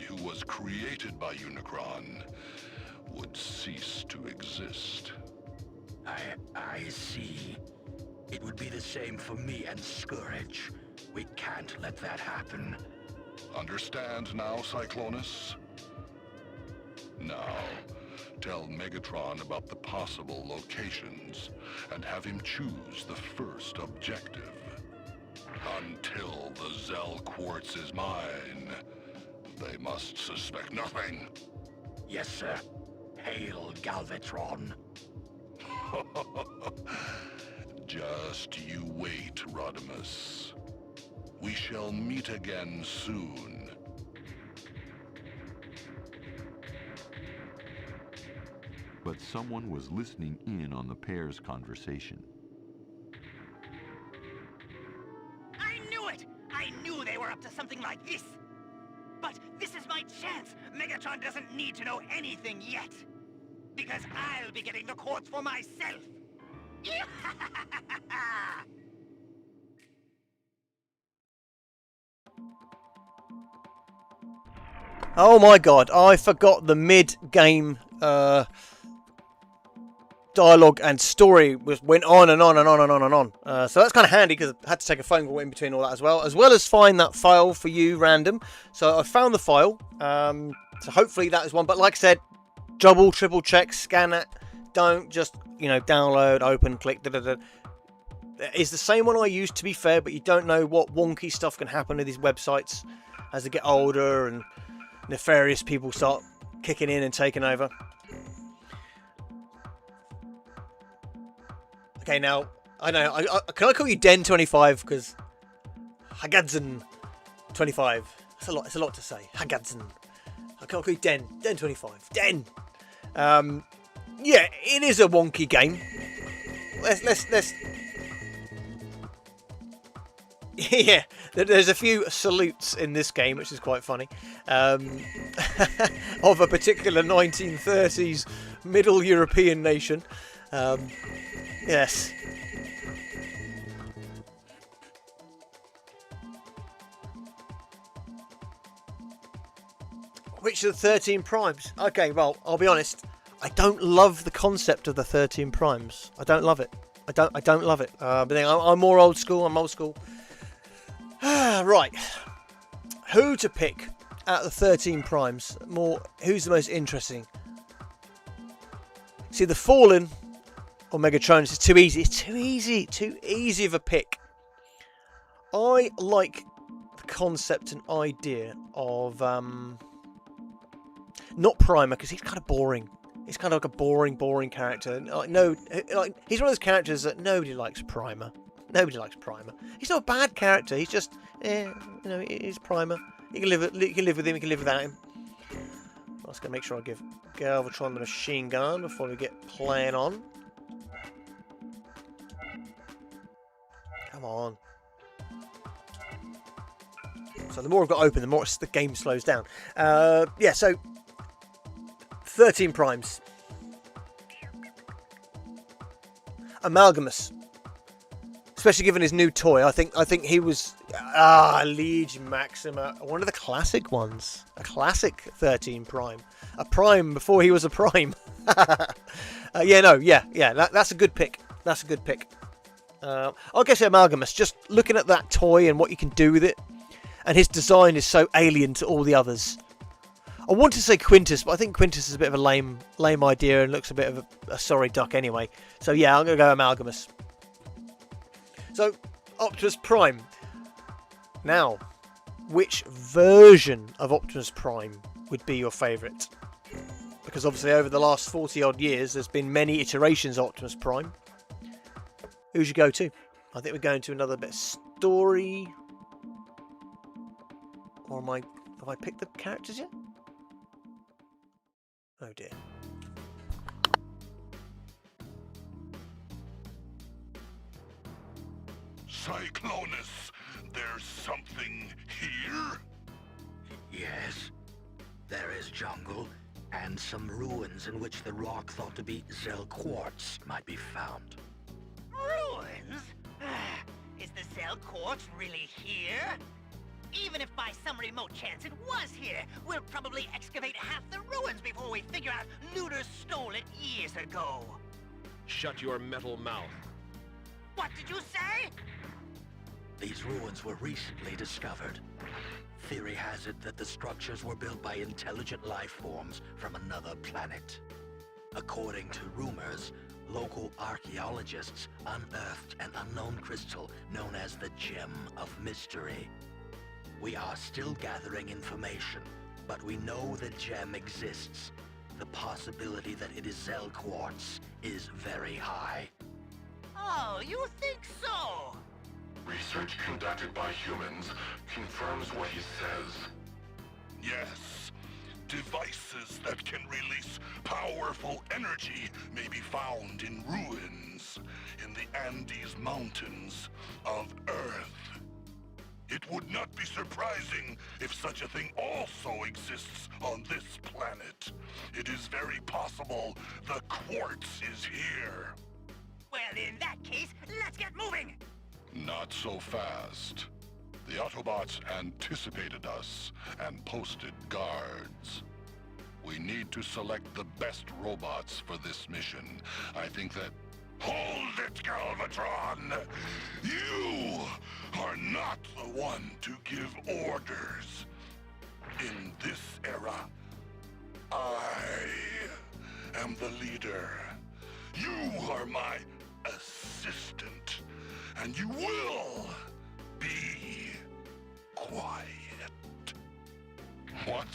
who was created by Unicron, would cease to exist. I see. It would be the same for me and Scourge. We can't let that happen. Understand now, Cyclonus? Now, tell Megatron about the possible locations, and have him choose the first objective. Until the Zell Quartz is mine, they must suspect nothing. Yes, sir. Hail Galvatron. Just you wait, Rodimus. We shall meet again soon. But someone was listening in on the pair's conversation. I knew it! I knew they were up to something like this! But this is my chance! Megatron doesn't need to know anything yet! Because I'll be getting the quartz for myself! Oh my god, I forgot the mid-game dialogue and story went on and on and on and on and on. So that's kind of handy because I had to take a phone call in between all that as well as find that file for you, random. So I found the file, so hopefully that is one. But like I said, double, triple check, scan it. Don't just, download, open, click, da-da-da. It's the same one I used, to be fair, but you don't know what wonky stuff can happen with these websites as they get older and nefarious people start kicking in and taking over. Okay, now, I know, can I call you Den25? Because Hagadzin 25. It's a lot to say. Hagadzin. I can't call you Den25. Den! Yeah, it is a wonky game. Let's yeah, there's a few salutes in this game, which is quite funny, of a particular 1930s Middle European nation. Yes. Which of the 13 primes? Okay, well, I'll be honest. I don't love the concept of the 13 primes. I don't love it. I don't love it. But then I'm more old school. I'm old school. Right. Who to pick out of the 13 primes? Who's the most interesting? See, the Fallen or Megatron is too easy. It's too easy of a pick. I like the concept and idea of not Primer, because he's kind of boring. He's kind of like a boring character. He's one of those characters that nobody likes. Primer. Nobody likes Primer. He's not a bad character. He's just, he's Primer. You can live with him. You can live without him. I'm just gonna make sure I give Galvatron the machine gun before we get playing on. Come on. So the more I've got open, the more the game slows down. Yeah. So 13 primes. Amalgamus. Especially given his new toy, I think he was Legion Maxima, one of the classic ones, a classic 13 Prime, a Prime before he was a Prime. That's a good pick. That's a good pick. I guess Amalgamus. Just looking at that toy and what you can do with it, and his design is so alien to all the others. I want to say Quintus, but I think Quintus is a bit of a lame idea and looks a bit of a sorry duck anyway. So yeah, I'm gonna go Amalgamus. So, Optimus Prime. Now, which version of Optimus Prime would be your favourite? Because obviously over the last 40 odd years, there's been many iterations of Optimus Prime. Who'd you go to? I think we're going to another bit of story. Or have I picked the characters yet? Oh dear. Cyclonus, there's something here? Yes, there is, Jungle. And some ruins in which the rock thought to be Zell quartz might be found. Ruins? Is the Zell quartz really here? Even if by some remote chance it was here, we'll probably excavate half the ruins before we figure out looters stole it years ago. Shut your metal mouth. What did you say? These ruins were recently discovered. Theory has it that the structures were built by intelligent life forms from another planet. According to rumors, local archaeologists unearthed an unknown crystal known as the Gem of Mystery. We are still gathering information, but we know the gem exists. The possibility that it is Zell quartz is very high. Oh, you think so? Research conducted by humans confirms what he says. Yes, devices that can release powerful energy may be found in ruins in the Andes Mountains of Earth. It would not be surprising if such a thing also exists on this planet. It is very possible the quartz is here. Well, in that case, let's get moving! Not so fast. The Autobots anticipated us and posted guards. We need to select the best robots for this mission. I think that... Hold it, Galvatron! You are not the one to give orders. In this era, I am the leader. You are my assistant, and you will be quiet. What?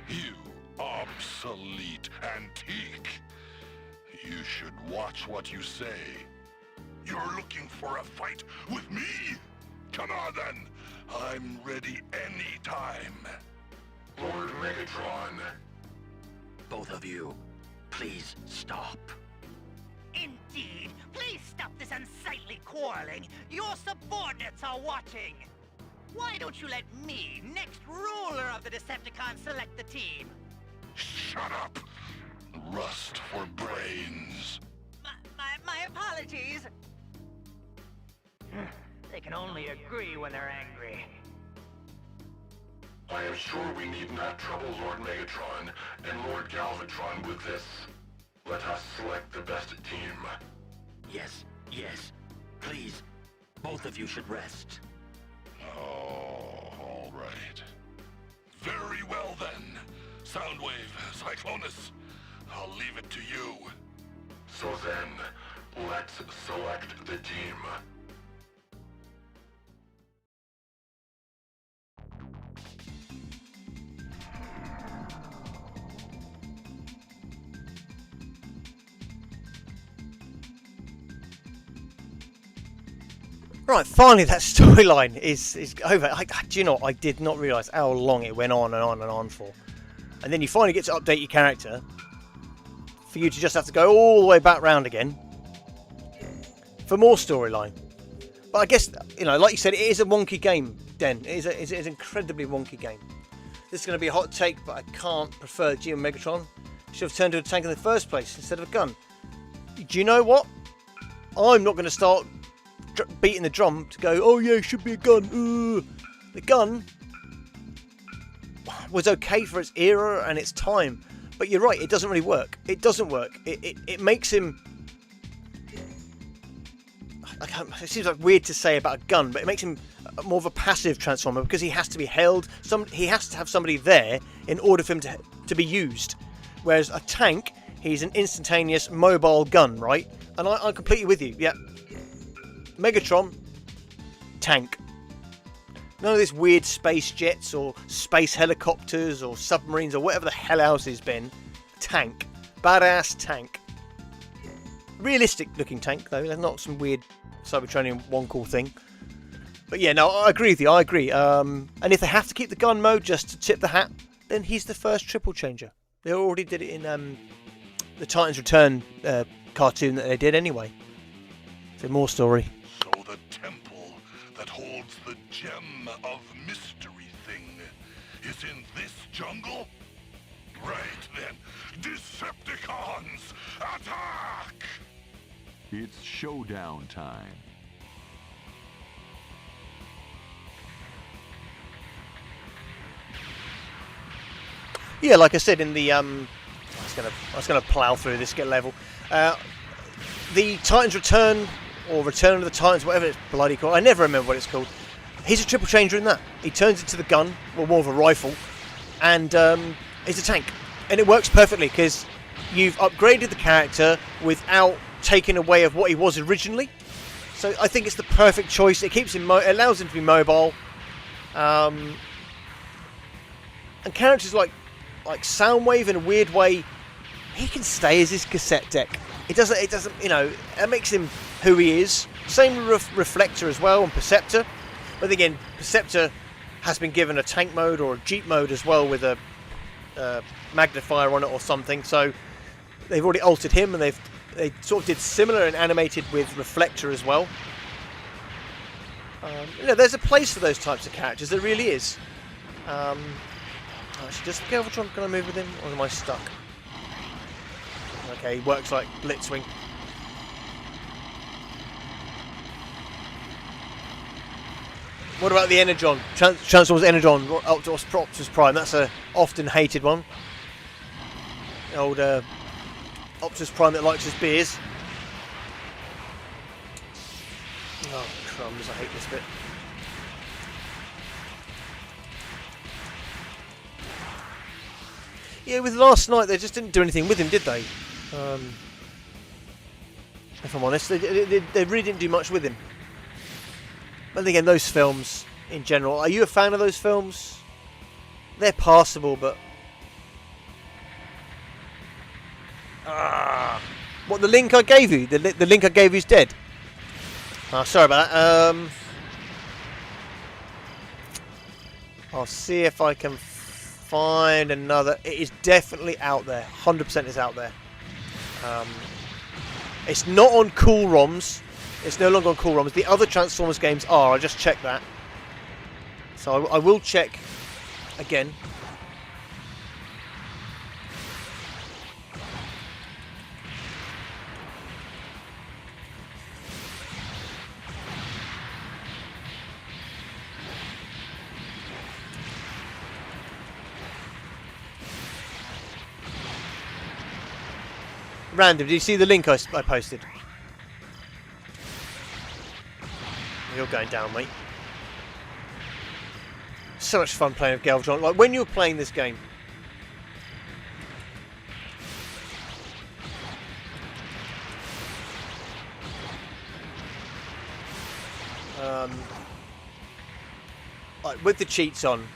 You obsolete antique. You should watch what you say. You're looking for a fight with me? Come on then. I'm ready anytime. Lord Megatron. Both of you, please stop. Indeed. Please stop this unsightly quarreling. Your subordinates are watching. Why don't you let me, next ruler of the Decepticons, select the team? Shut up. Rust for brains. My apologies. They can only agree when they're angry. I am sure we need not trouble Lord Megatron and Lord Galvatron with this. Let us select the best team. Yes, yes. Please, both of you should rest. Oh, all right. Very well then. Soundwave, Cyclonus, I'll leave it to you. So then, let's select the team. Right, finally that storyline is over. Do you know what? I did not realise how long it went on and on and on for. And then you finally get to update your character for you to just have to go all the way back round again for more storyline. But I guess, you know, like you said, it is a wonky game, Den. It is an incredibly wonky game. This is going to be a hot take, but I can't prefer G and Megatron. Should have turned to a tank in the first place instead of a gun. Do you know what? I'm not going to start beating the drum to go, oh yeah, it should be a gun. The gun was okay for its era and its time, but you're right, it doesn't really work. It doesn't work. It makes him... It seems like weird to say about a gun, but it makes him more of a passive Transformer because he has to be held. He has to have somebody there in order for him to be used. Whereas a tank, he's an instantaneous mobile gun, right? And I'm completely with you. Yeah. Megatron, tank. None of this weird space jets or space helicopters or submarines or whatever the hell else has been. Tank. Badass tank. Realistic looking tank though. There's not some weird Cybertronian one cool thing. But yeah, no, I agree with you. I agree. And if they have to keep the gun mode just to tip the hat, then he's the first triple changer. They already did it in the Titans Return cartoon that they did anyway. So more story. So the temple that holds the Gem of Mystery thing is in this jungle? Right then, Decepticons! Attack! It's showdown time. Yeah, like I said in the I was gonna plow through this, get level. The Titans Return, or Return of the Titans, whatever it's bloody called. I never remember what it's called. He's a triple changer in that. He turns into the gun, or more of a rifle, and he's a tank, and it works perfectly because you've upgraded the character without taking away of what he was originally. So I think it's the perfect choice. It keeps him, it allows him to be mobile, and characters like Soundwave, in a weird way, he can stay as his cassette deck. It doesn't, you know, it makes him who he is. Same with Reflector as well, and Perceptor. But again, Perceptor has been given a tank mode or a Jeep mode as well, with a magnifier on it or something. So they've already altered him, and they sort of did similar and animated with Reflector as well. You know, there's a place for those types of characters. There really is. Actually, does Galvatron, can I move with him, or am I stuck? Okay, he works like Blitzwing. What about the Energon? Transformers Energon, Optimus Prime. That's a often hated one. The old Optimus Prime that likes his beers. Oh, crumbs, I hate this bit. Yeah, with last night, they just didn't do anything with him, did they? If I'm honest, they really didn't do much with him. But again, those films in general, are you a fan of those films? They're passable, but what, the link I gave you? The link I gave you is dead. Oh, sorry about that. I'll see if I can find another. It is definitely out there. 100% is out there. It's not on Cool ROMs. It's no longer on Cool ROMs. The other Transformers games are. I just checked that. So I will check again. Random, did you see the link I posted? You're going down, mate. So much fun playing with Galvatron. Like, when you're playing this game, like with the cheats on,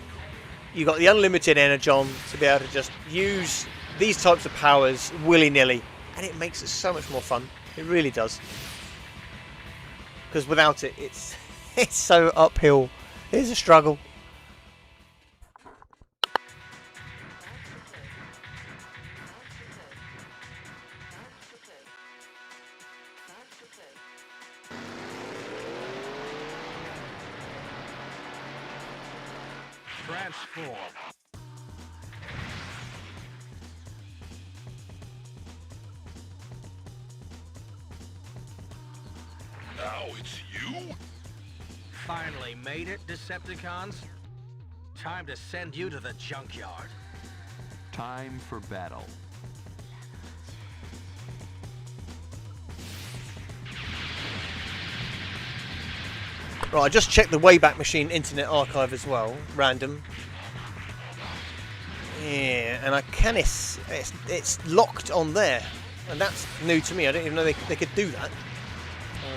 you got the unlimited Energon to be able to just use these types of powers willy-nilly. And it makes it so much more fun. It really does. Because without it, it's so uphill. It's a struggle. Transform. Now it's you? Finally made it, Decepticons? Time to send you to the junkyard. Time for battle. Right, I just checked the Wayback Machine Internet Archive as well, random. Yeah, and I can it's locked on there, and that's new to me. I didn't even know they could do that.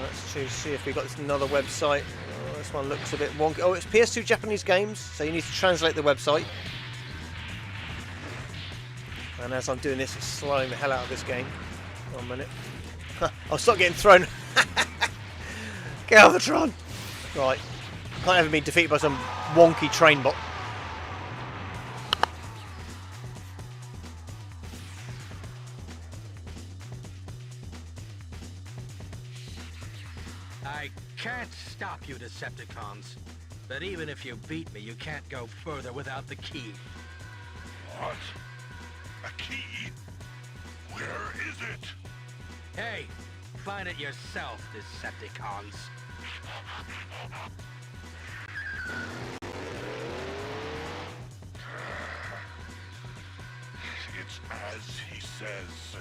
Let's see if we've got another website. Oh, this one looks a bit wonky. Oh, it's PS2 Japanese games, so you need to translate the website. And as I'm doing this, it's slowing the hell out of this game. 1 minute. I'll start getting thrown. Galvatron! Right. Can't ever be defeated by some wonky train bot. I can't stop you, Decepticons. But even if you beat me, you can't go further without the key. What? A key? Where is it? Hey, find it yourself, Decepticons. It's as he says.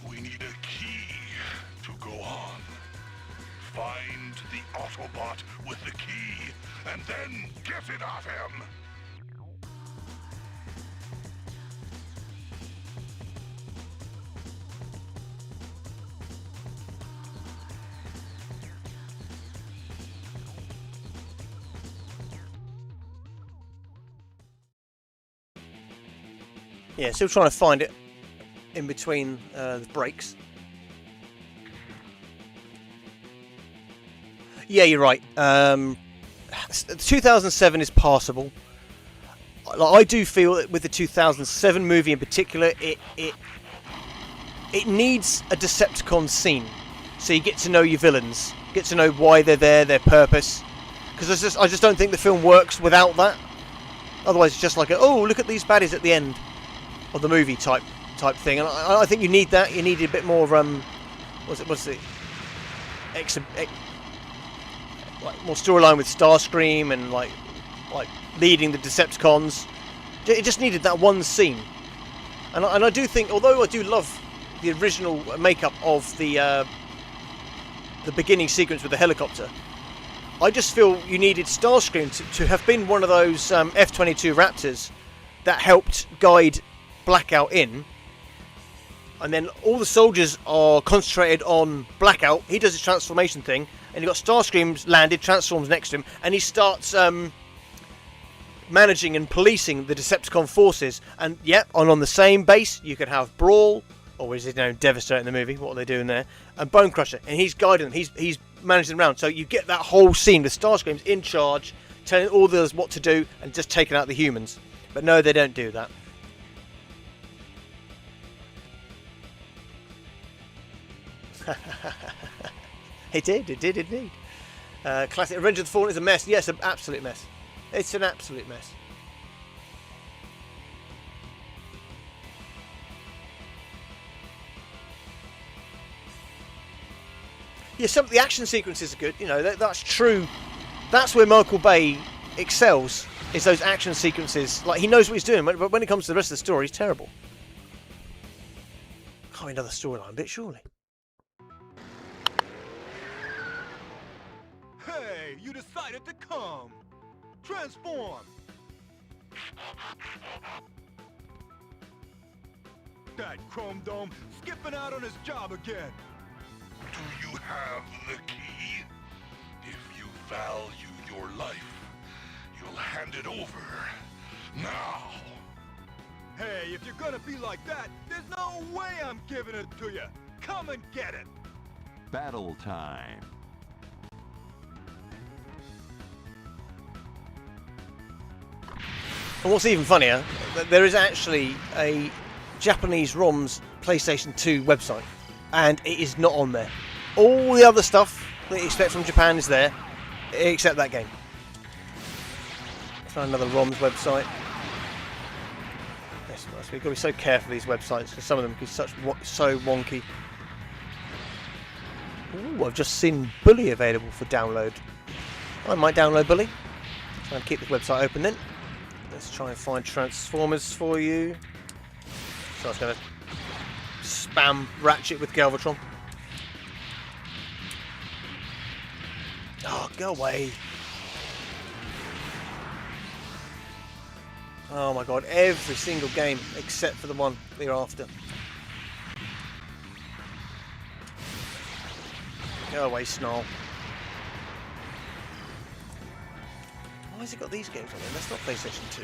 We need a key to go on. Find the Autobot with the key, and then get it off him! Yeah, still trying to find it in between the breaks. Yeah, you're right. 2007 is passable. I do feel that with the 2007 movie in particular, it needs a Decepticon scene, so you get to know your villains, get to know why they're there, their purpose. Because I just don't think the film works without that. Otherwise, it's just like oh, look at these baddies at the end of the movie type thing. And I think you need that. You need a bit more what's it? Like more storyline with Starscream and like leading the Decepticons. It just needed that one scene. And I do think, although I do love the original makeup of the beginning sequence with the helicopter, I just feel you needed Starscream to have been one of those F-22 Raptors that helped guide Blackout in. And then all the soldiers are concentrated on Blackout. He does his transformation thing, and you've got Starscream landed, transforms next to him, and he starts managing and policing the Decepticon forces. And yep, on the same base, you could have Brawl, or is it Devastator in the movie? What are they doing there? And Bone Crusher, and he's guiding them. He's managing them around. So you get that whole scene with Starscream's in charge, telling all the others what to do, and just taking out the humans. But no, they don't do that. It did indeed. Classic Revenge of the Fallen is a mess. Yes, an absolute mess. It's an absolute mess. Yeah, some of the action sequences are good. You know, that's true. That's where Michael Bay excels, is those action sequences. Like, he knows what he's doing, but when it comes to the rest of the story, he's terrible. Can't be another storyline bit, surely. Hey, you decided to come. Transform. That Chrome Dome skipping out on his job again. Do you have the key? If you value your life, you'll hand it over. Now! Hey, if you're gonna be like that, there's no way I'm giving it to you. Come and get it. Battle time. And what's even funnier, there is actually a Japanese ROM's PlayStation 2 website, and it is not on there. All the other stuff that you expect from Japan is there, except that game. Let's find another ROM's website. We've got to be so careful with these websites, because some of them can be so wonky. Ooh, I've just seen Bully available for download. I might download Bully. Try and keep this website open then. Let's try and find Transformers for you. So I was going to spam Ratchet with Galvatron. Oh, go away. Oh my god, every single game except for the one that you're after. Go away, Snarl. Why has it got these games on there? That's not PlayStation 2.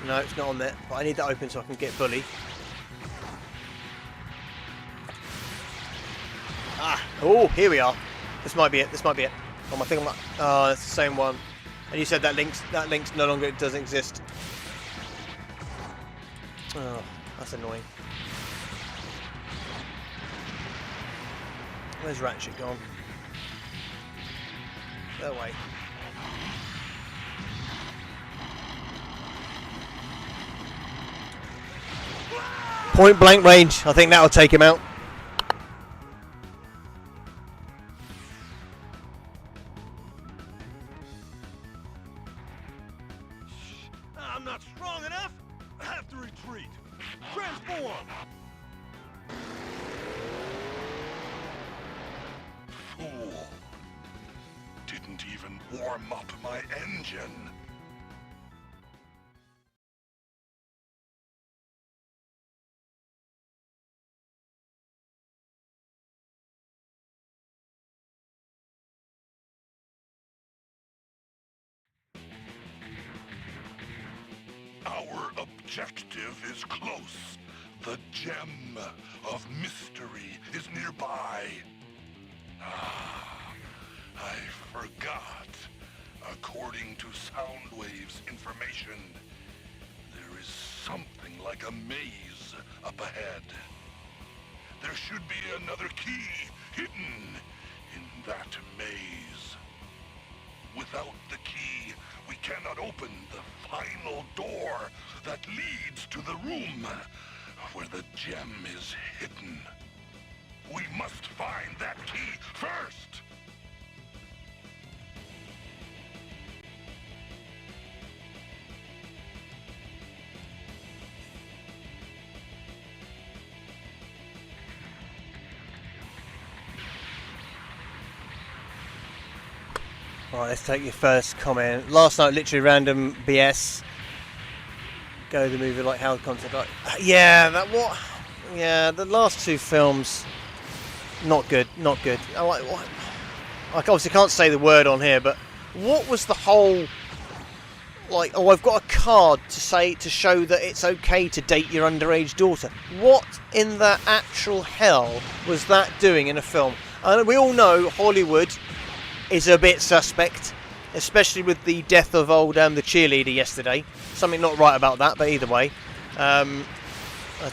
No, it's not on there, but I need that open so I can get Bully. Ah, oh, here we are. This might be it, this might be it. Oh, I think I'm like, oh, that's the same one. And you said that link's no longer doesn't exist. Oh, that's annoying. Where's Ratchet gone? Go away. Point blank range. I think that'll take him out. I'm not strong enough. I have to retreat. Transform. Fool. Didn't even warm up my engine. Our objective is close. The gem of mystery is nearby. Ah, I forgot. According to Soundwave's information, there is something like a maze up ahead. There should be another key hidden in that maze. Without the key, we cannot open the final door that leads to the room where the gem is hidden. We must find that key first! Alright, let's take your first comment. Last night, literally random BS. Go the movie like how content. Like, yeah, that what? Yeah, the last two films, not good, not good. I like what? I obviously can't say the word on here, but what was the whole like? Oh, I've got a card to show that it's okay to date your underage daughter. What in the actual hell was that doing in a film? And we all know Hollywood is a bit suspect, especially with the death of old the cheerleader yesterday. Something not right about that, but either way, I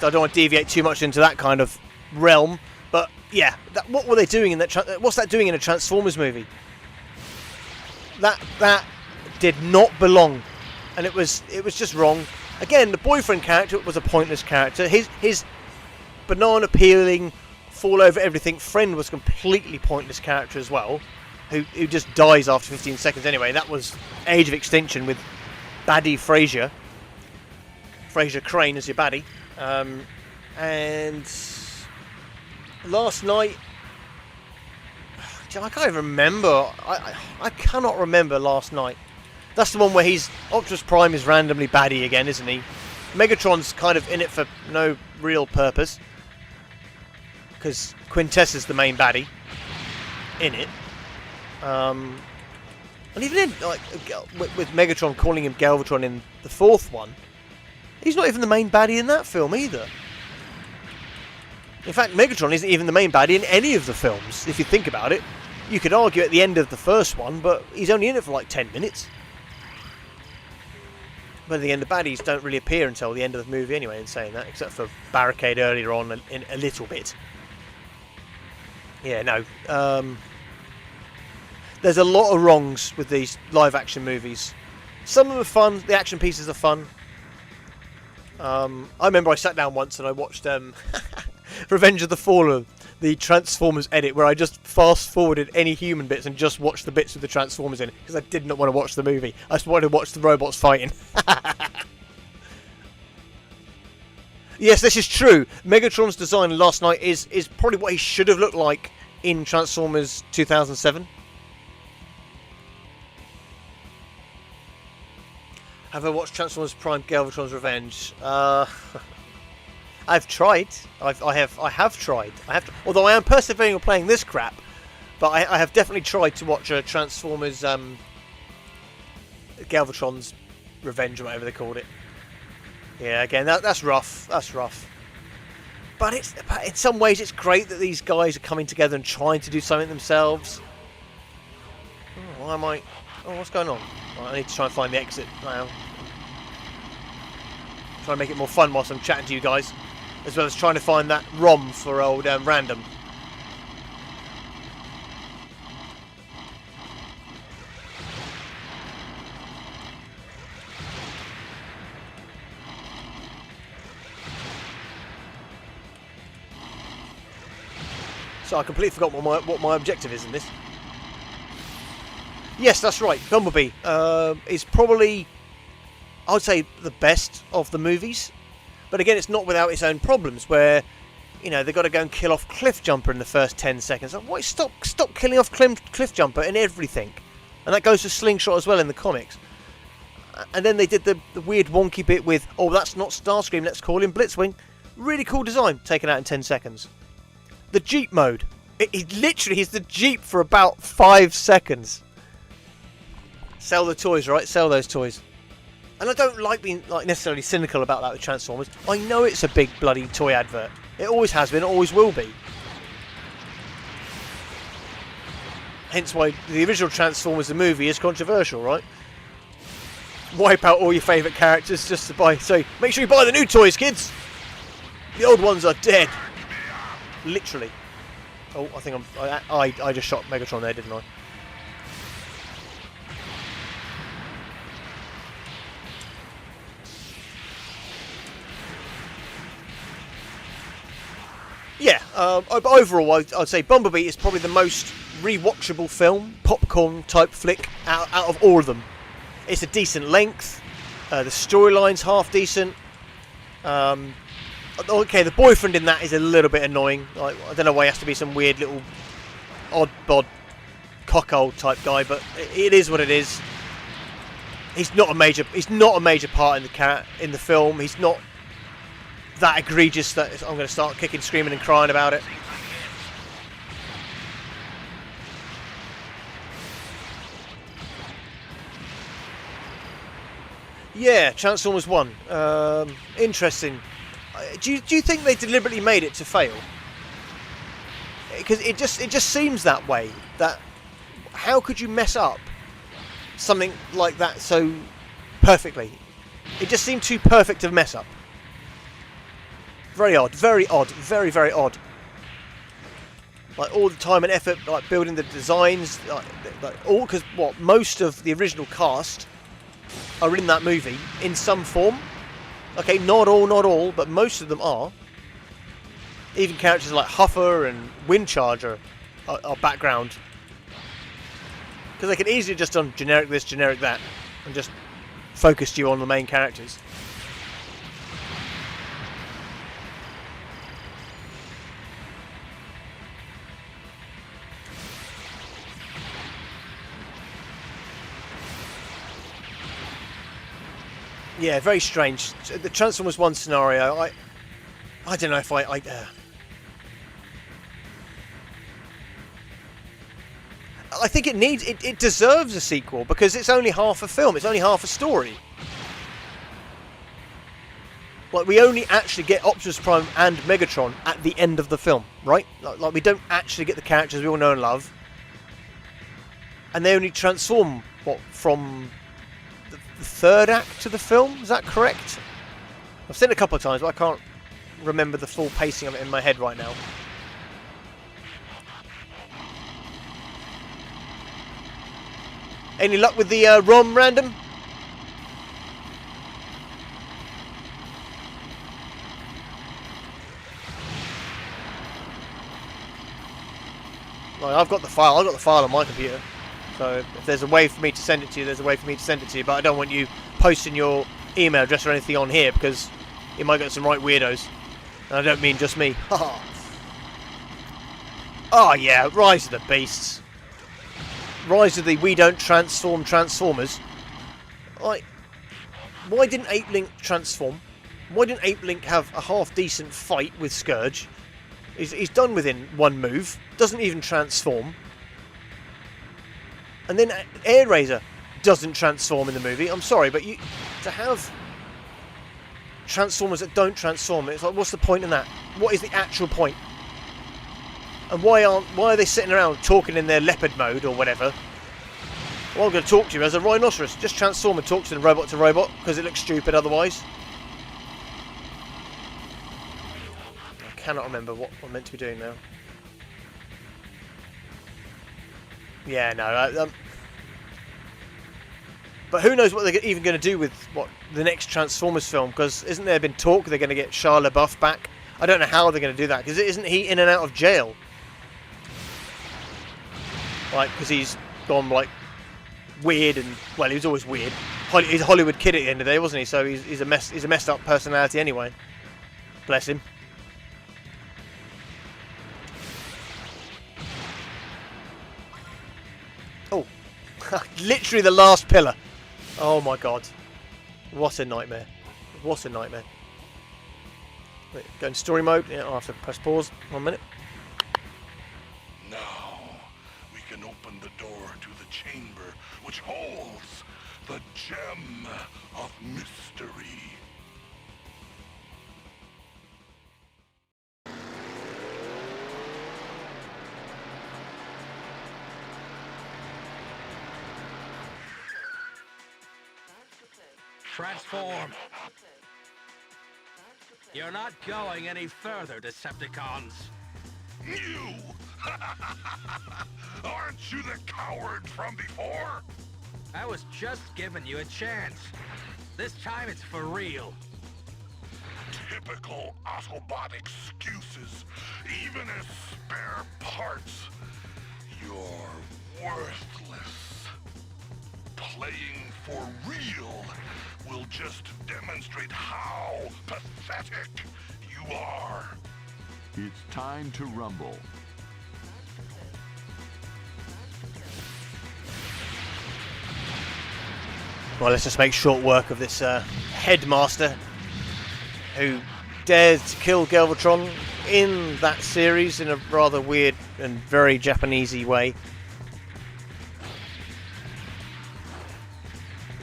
don't want to deviate too much into that kind of realm. But yeah, what were they doing in that? What's that doing in a Transformers movie? That did not belong, and it was just wrong. Again, the boyfriend character was a pointless character. His banana peeling, fall over everything friend was completely pointless character as well. Who just dies after 15 seconds anyway. That was Age of Extinction with baddie Fraser Crane as your baddie. And last night, I can't even remember. I cannot remember last night. That's the one where Optimus Prime is randomly baddie again, isn't he? Megatron's kind of in it for no real purpose, because Quintessa's the main baddie in it. And even in, like, with Megatron calling him Galvatron in the fourth one, he's not even the main baddie in that film either. In fact, Megatron isn't even the main baddie in any of the films, if you think about it. You could argue at the end of the first one, but he's only in it for like 10 minutes. But in the end, the baddies don't really appear until the end of the movie anyway, in saying that, except for Barricade earlier on in a little bit. Yeah, no. There's a lot of wrongs with these live-action movies. Some of them are fun. The action pieces are fun. I remember I sat down once and I watched Revenge of the Fallen, the Transformers edit, where I just fast-forwarded any human bits and just watched the bits with the Transformers in it, because I did not want to watch the movie. I just wanted to watch the robots fighting. Yes, this is true. Megatron's design last night is probably what he should have looked like in Transformers 2007. Have I watched Transformers Prime Galvatron's Revenge? I've tried. I have tried. Although I am persevering on playing this crap, but I have definitely tried to watch Transformers Galvatron's Revenge or whatever they called it. Yeah, again, that's rough. That's rough. But in some ways it's great that these guys are coming together and trying to do something themselves. Oh, why am I? Oh, what's going on? Right, I need to try and find the exit now. Try and make it more fun whilst I'm chatting to you guys, as well as trying to find that ROM for old Random. So I completely forgot what my objective is in this. Yes, that's right. Bumblebee is probably, I would say, the best of the movies. But again, it's not without its own problems, where, you know, they've got to go and kill off Cliffjumper in the first 10 seconds. Like, why stop killing off Cliffjumper in everything? And that goes for Slingshot as well in the comics. And then they did the weird wonky bit with, oh, that's not Starscream, let's call him Blitzwing. Really cool design, taken out in 10 seconds. The Jeep mode. It literally is the Jeep for about 5 seconds. Sell the toys, right? Sell those toys. And I don't like being necessarily cynical about that with Transformers. I know it's a big bloody toy advert. It always has been, it always will be. Hence why the original Transformers, the movie, is controversial, right? Wipe out all your favourite characters just to buy. So make sure you buy the new toys, kids. The old ones are dead. Literally. Oh, I think I just shot Megatron there, didn't I? Yeah, but overall, I'd say Bumblebee is probably the most rewatchable film, popcorn type flick out of all of them. It's a decent length. The storyline's half decent. Okay, the boyfriend in that is a little bit annoying. I don't know why he has to be some weird little odd bod cockhole type guy, but it is what it is. He's not a major part in the film. He's not that egregious that I'm going to start kicking, screaming and crying about it. Yeah, Transformers 1. Interesting. Do you think they deliberately made it to fail? Because it just seems that way. That how could you mess up something like that so perfectly? It just seemed too perfect to mess up. Very odd, very odd, very, very odd. Like all the time and effort, like building the designs, like all, because most of the original cast are in that movie in some form. Okay, not all, but most of them are. Even characters like Huffer and Windcharger are background. Because they could easily just done generic this, generic that, and just focused you on the main characters. Yeah, very strange. The Transformers 1 scenario, I don't know if I think it deserves a sequel because it's only half a film, it's only half a story. Like, we only actually get Optimus Prime and Megatron at the end of the film, right? Like we don't actually get the characters we all know and love. And they only transform, from the third act of the film? Is that correct? I've seen it a couple of times, but I can't remember the full pacing of it in my head right now. Any luck with the ROM random? Well, I've got the file on my computer. So if there's a way for me to send it to you, there's a way for me to send it to you. But I don't want you posting your email address or anything on here because you might get some right weirdos. And I don't mean just me. Oh yeah, Rise of the Beasts. Rise of the We Don't Transform Transformers. Why didn't 8-Link transform? Why didn't 8-Link have a half-decent fight with Scourge? He's done within one move. Doesn't even transform. And then Air doesn't transform in the movie. I'm sorry, but to have Transformers that don't transform, it's like, what's the point in that? What is the actual point? And why are they sitting around talking in their leopard mode or whatever? Well, I'm going to talk to you as a rhinoceros. Just transform and talk to robot, because it looks stupid otherwise. I cannot remember what I'm meant to be doing now. Yeah, no. But who knows what they're even going to do with the next Transformers film? Because isn't there been talk they're going to get Shia LaBeouf back? I don't know how they're going to do that because isn't he in and out of jail? like because he's gone like weird and well, he was always weird. He's a Hollywood kid at the end of the day, wasn't he? So he's a messed up personality anyway. Bless him. Oh, literally the last pillar. Oh my god, what a nightmare! What a nightmare. Wait, go in story mode. Yeah, I'll have to press pause. 1 minute. Now we can open the door to the chamber which holds the gem of mystery. Transform. You're not going any further, Decepticons. You! Aren't you the coward from before? I was just giving you a chance. This time it's for real. Typical Autobot excuses, even as spare parts. You're worthless. Playing for real will just demonstrate how pathetic you are. It's time to rumble. Well, let's just make short work of this headmaster who dared to kill Galvatron in that series in a rather weird and very Japanesey way.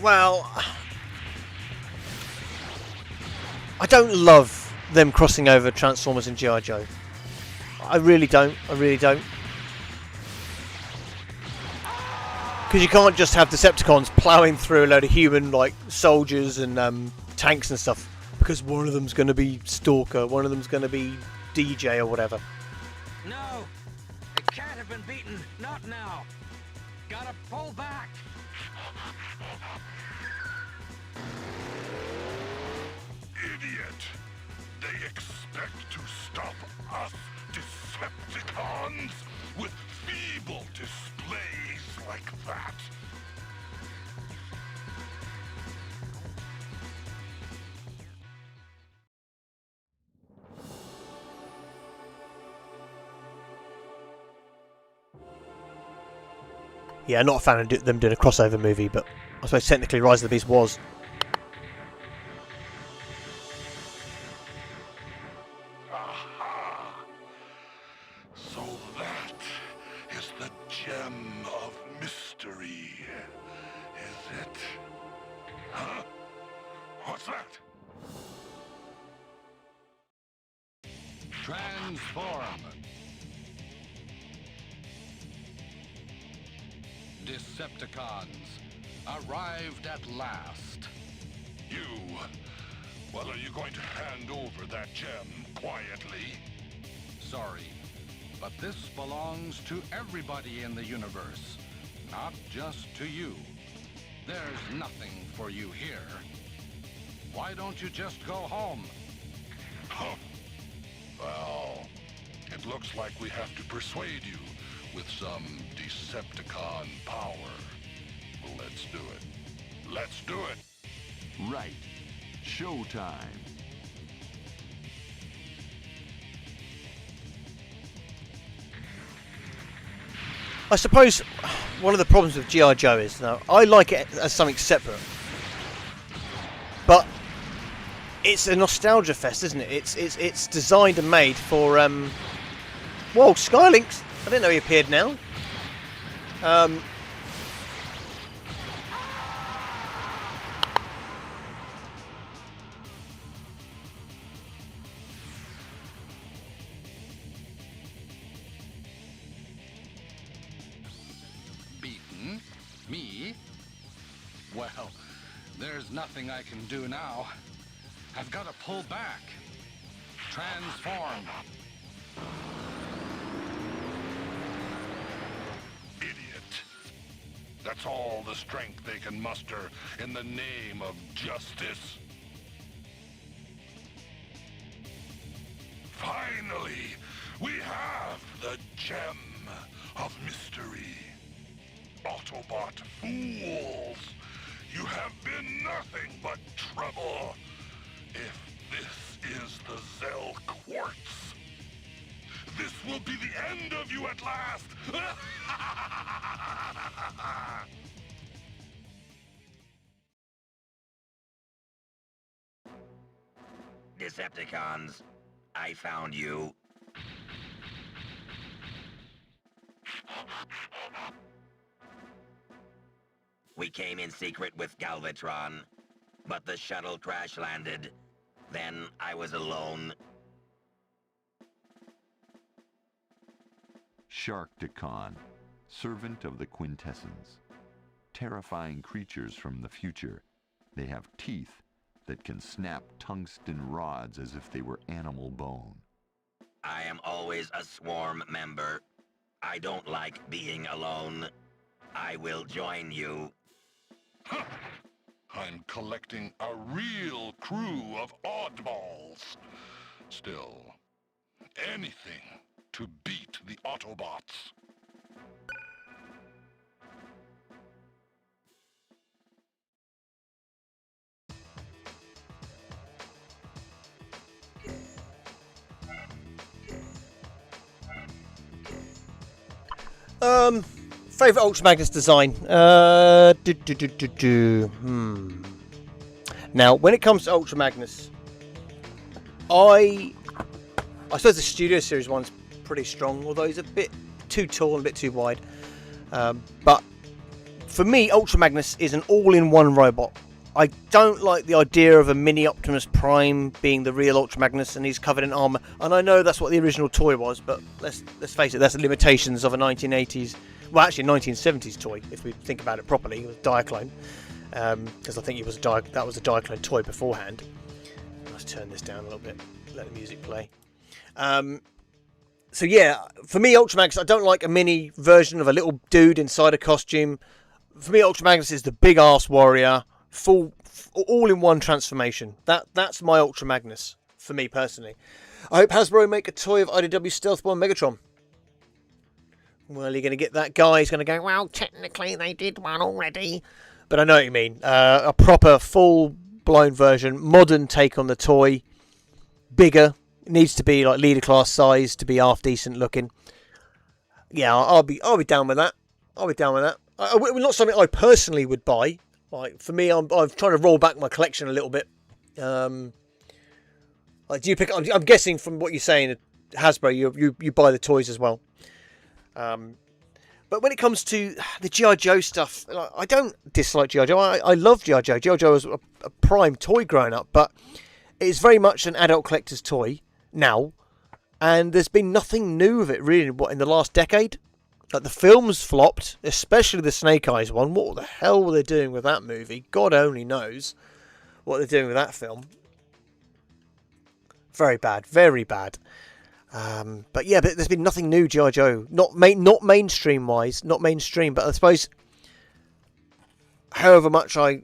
Well, I don't love them crossing over Transformers and G.I. Joe. I really don't. I really don't. Because you can't just have Decepticons ploughing through a load of human, like, soldiers and tanks and stuff. Because one of them's going to be Stalker, one of them's going to be DJ or whatever. No! It can't have been beaten. Not now. Gotta pull back. Idiot! They expect to stop us Decepticons with feeble displays like that. Yeah, not a fan of them doing a crossover movie, but I suppose technically Rise of the Beast was. Aha! So that is the gem of mystery, is it? Huh? What's that? Transform. Decepticons, arrived at last. You? Well, are you going to hand over that gem quietly? Sorry, but this belongs to everybody in the universe, not just to you. There's nothing for you here. Why don't you just go home? Huh. Well, it looks like we have to persuade you with some Decepticon power. Well, let's do it. Let's do it! Right. Showtime. I suppose one of the problems with G.I. Joe is, though, I like it as something separate. But it's a nostalgia fest, isn't it? It's designed and made for whoa, Skylinks! I didn't know he appeared now. Beaten? Me? Well, there's nothing I can do now. I've got to pull back. Transform. Idiot. That's all the strength they can muster in the name of justice. Finally, we have the gem of mystery. Autobot fools! You have been nothing but trouble. If this is the Zell Quartz, this will be the end of you at last! Decepticons, I found you. We came in secret with Galvatron, but the shuttle crash landed. Then I was alone. Sharkticon, servant of the Quintessence. Terrifying creatures from the future. They have teeth that can snap tungsten rods as if they were animal bone. I am always a swarm member. I don't like being alone. I will join you. I'm collecting a real crew of oddballs. Still, anything to beat the Autobots. Favorite Ultra Magnus design? Now, when it comes to Ultra Magnus, I suppose the Studio Series one's pretty strong, although he's a bit too tall and a bit too wide. But for me, Ultra Magnus is an all-in-one robot. I don't like the idea of a mini Optimus Prime being the real Ultra Magnus and he's covered in armor. And I know that's what the original toy was, but let's face it, that's the limitations of a 1980s, well, actually a 1970s toy, if we think about it properly. It was Diaclone, because I think it was that was a Diaclone toy beforehand. Let's turn this down a little bit, let the music play. So yeah, for me, Ultra Magnus, I don't like a mini version of a little dude inside a costume. For me, Ultra Magnus is the big ass warrior. Full all-in-one transformation. That's my Ultra Magnus for me personally. I hope Hasbro make a toy of IDW Stealthborn Megatron. Well, you're going to get that guy. He's going to go, well, technically they did one already, but I know what you mean. A proper full-blown version, modern take on the toy, bigger. It needs to be like leader class size to be half decent looking. Yeah, I'll be down with that. I'll be down with that. Not something I personally would buy. Like for me, I'm trying to roll back my collection a little bit. Like, do you pick? I'm guessing from what you're saying, Hasbro, you buy the toys as well. But when it comes to the G.I. Joe stuff, I don't dislike G.I. Joe. I love G.I. Joe. G.I. Joe was a prime toy growing up, but it is very much an adult collector's toy now, and there's been nothing new of it really. In the last decade? Like the films flopped, especially the Snake Eyes one. What the hell were they doing with that movie? God only knows what they're doing with that film. Very bad, very bad. But yeah, but there's been nothing new G.I. Joe. Not mainstream wise, not mainstream. But I suppose, however much I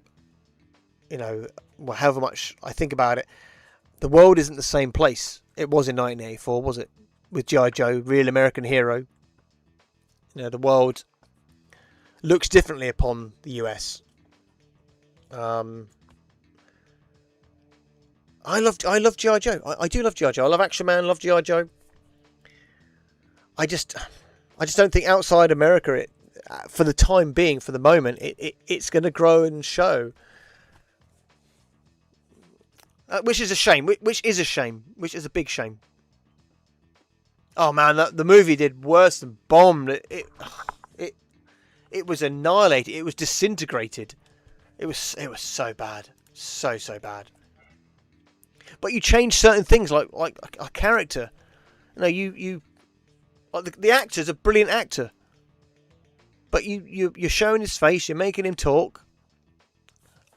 think about it, the world isn't the same place it was in 1984, was it? With G.I. Joe, real American hero. You know, the world looks differently upon the US. I love G.I. Joe. I do love G.I. Joe. I love Action Man. I love G.I. Joe. I just don't think outside America, for the time being, for the moment, it's going to grow and show. Which is a shame. Which is a shame. Which is a big shame. Oh man, the movie did worse than bombed. It was annihilated. It was disintegrated. It was so bad, so bad. But you change certain things, like a character. You know, you like the actor's a brilliant actor. But you're showing his face. You're making him talk.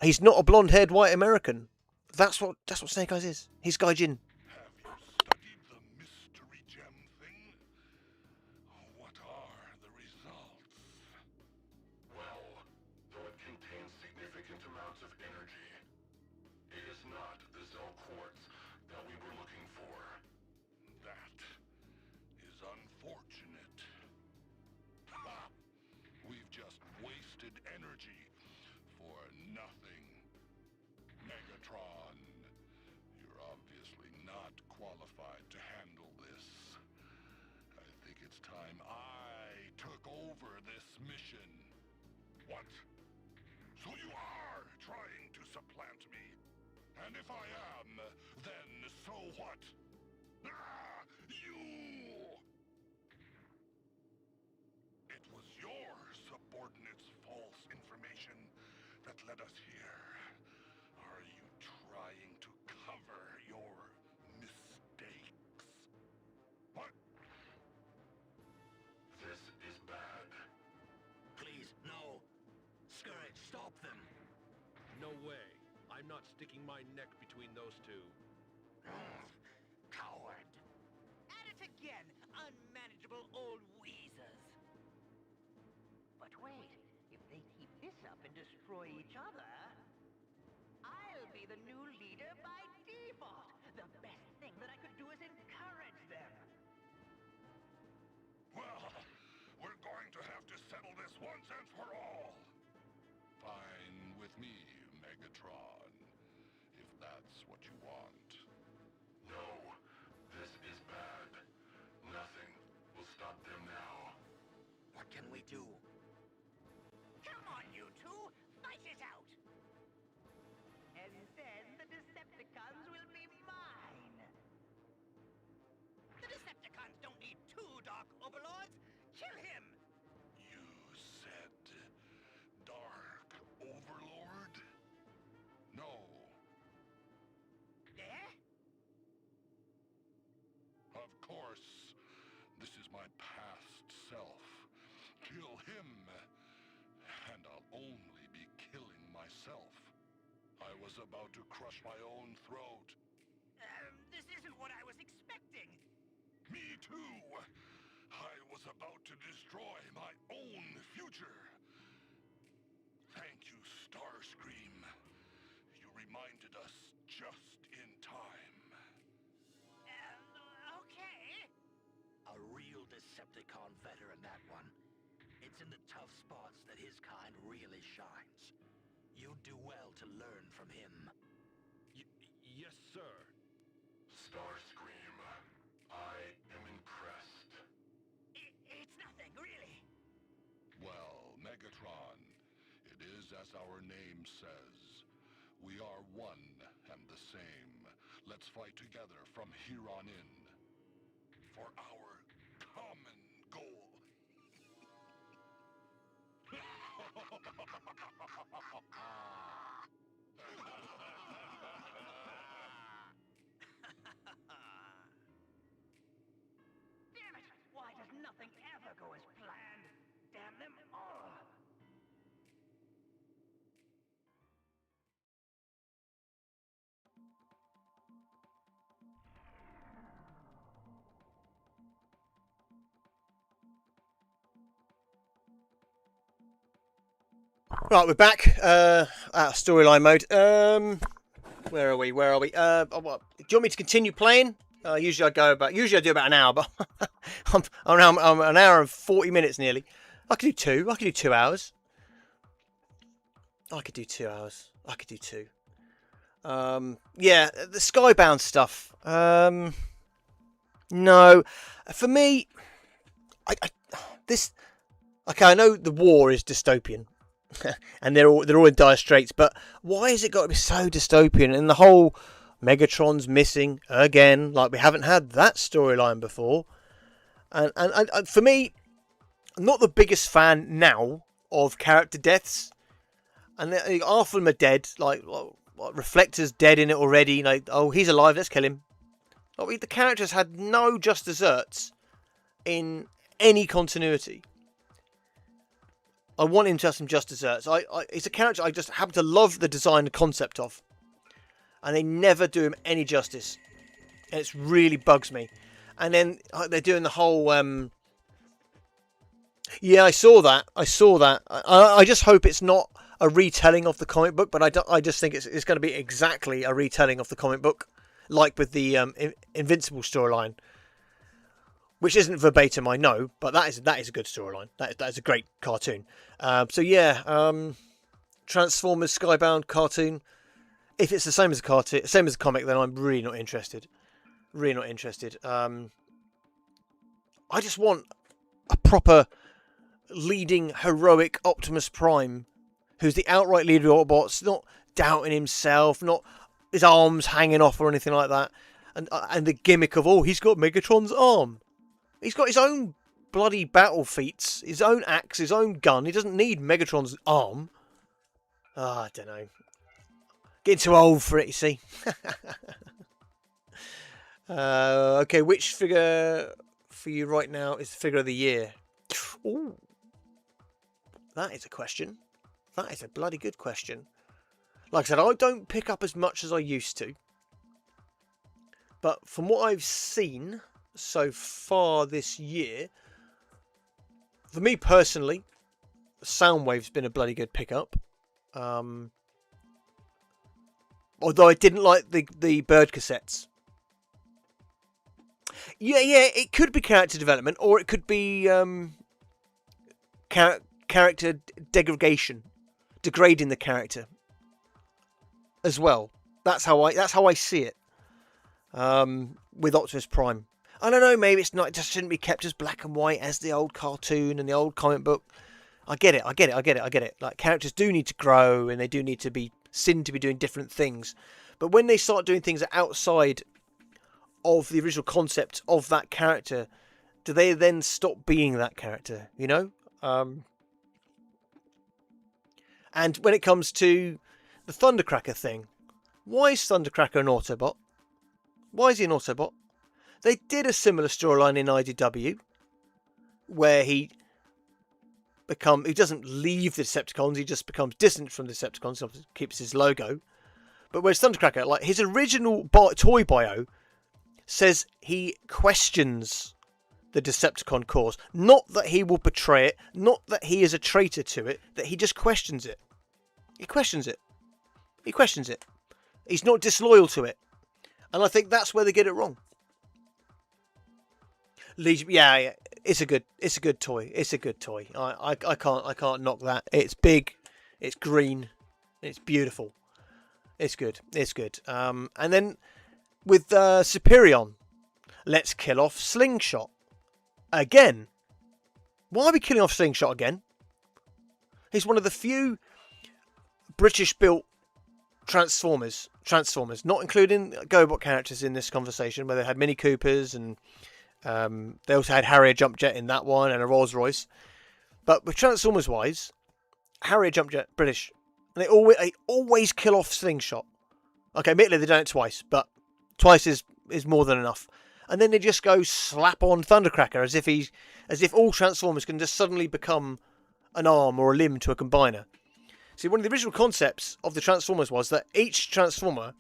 He's not a blonde-haired white American. That's what Snake Eyes is. He's Gaijin. qualified to handle this. I think it's time I took over this mission. What? So you are trying to supplant me? And if I am, then so what? Ah, you! It was your subordinates' false information that led us here. Are you trying to cover your mistakes? What? This is bad. Please, no. Scourge, stop them. No way. I'm not sticking my neck between those two. Coward. At it again, unmanageable old wheezers. But wait, if they keep this up and destroy each other, I'll be the new leader by default. The best thing that I could do is encourage them. Well, we're going to have to settle this once and for all. Fine with me, Megatron, if that's what you want. No, this is bad. Nothing will stop them now. What can we do? Come on, you two. Fight it out. And then the Decepticons will be mine. The Decepticons don't need two Dark Overlords. Kill him. You said Dark Overlord? No. Eh? Of course. This is my past self. Kill him, and I'll only be killing myself. I was about to crush my own throat. This isn't what I was expecting. Me too! I was about to destroy my own future. Thank you, Starscream. You reminded us just in time. Okay. A real Decepticon veteran, that one. It's in the tough spots that his kind really shines. You'd do well to learn from him. Yes, sir. Starscream, I am impressed. It's nothing, really. Well, Megatron, it is as our name says. We are one and the same. Let's fight together from here on in. For our common goal. Damn it! Why does nothing ever go as planned? Damn them all! Right, we're back. Out of storyline mode. Where are we? What? Do you want me to continue playing? Usually I do about an hour, but I'm an hour and 40 minutes nearly. I could do 2. I could do 2 hours. I could do 2 hours. I could do 2. Yeah, the Skybound stuff. No, for me, okay, I know the war is dystopian. And they're all in dire straits, but why has it got to be so dystopian? And the whole Megatron's missing again, like we haven't had that storyline before. And for me, I'm not the biggest fan now of character deaths. And half of them are dead, like Reflector's dead in it already. Like, oh, he's alive, let's kill him. Like, the characters had no just desserts in any continuity. I want him to have some just desserts. It's a character I just happen to love the design and concept of. And they never do him any justice. And it really bugs me. And then they're doing the whole... Yeah, I saw that. I just hope it's not a retelling of the comic book. But I just think it's going to be exactly a retelling of the comic book. Like with the Invincible storyline. Which isn't verbatim, I know, but that is a good storyline. That is a great cartoon. So yeah, Transformers Skybound cartoon. If it's the same as a cartoon, same as a comic, then I'm really not interested. Really not interested. I just want a proper leading heroic Optimus Prime who's the outright leader of Autobots, not doubting himself, not his arms hanging off or anything like that. And the gimmick of, oh, he's got Megatron's arm. He's got his own bloody battle feats, his own axe, his own gun. He doesn't need Megatron's arm. I don't know. Getting too old for it, you see. Okay, which figure for you right now is the figure of the year? Ooh, that is a question. That is a bloody good question. Like I said, I don't pick up as much as I used to. But from what I've seen so far this year, for me personally, Soundwave's been a bloody good pickup. Although I didn't like the bird cassettes. Yeah, it could be character development, or it could be character degrading the character as well. That's how I see it. With Optimus Prime, I don't know. Maybe it's not. It just shouldn't be kept as black and white as the old cartoon and the old comic book. I get it. Like, characters do need to grow, and they do need to be seen to be doing different things. But when they start doing things outside of the original concept of that character, do they then stop being that character? You know. And when it comes to the Thundercracker thing, why is Thundercracker an Autobot? Why is he an Autobot? They did a similar storyline in IDW, where he doesn't leave the Decepticons, he just becomes distant from the Decepticons, obviously keeps his logo. But whereas Thundercracker, like, his original toy bio says he questions the Decepticon cause. Not that he will betray it, not that he is a traitor to it, that he just questions it. He questions it. He's not disloyal to it. And I think that's where they get it wrong. Legion, yeah, it's a good toy. It's a good toy. I can't knock that. It's big, it's green, it's beautiful. It's good. And then with Superion, let's kill off Slingshot again. Why are we killing off Slingshot again? He's one of the few British-built Transformers, not including GoBot characters in this conversation, where they had Mini Coopers and they also had Harrier Jumpjet in that one and a Rolls Royce. But with Transformers wise, Harrier Jumpjet, British, and they always kill off Slingshot. Okay, admittedly they've done it twice, but twice is more than enough. And then they just go slap on Thundercracker as if all Transformers can just suddenly become an arm or a limb to a combiner. See, one of the original concepts of the Transformers was that each Transformer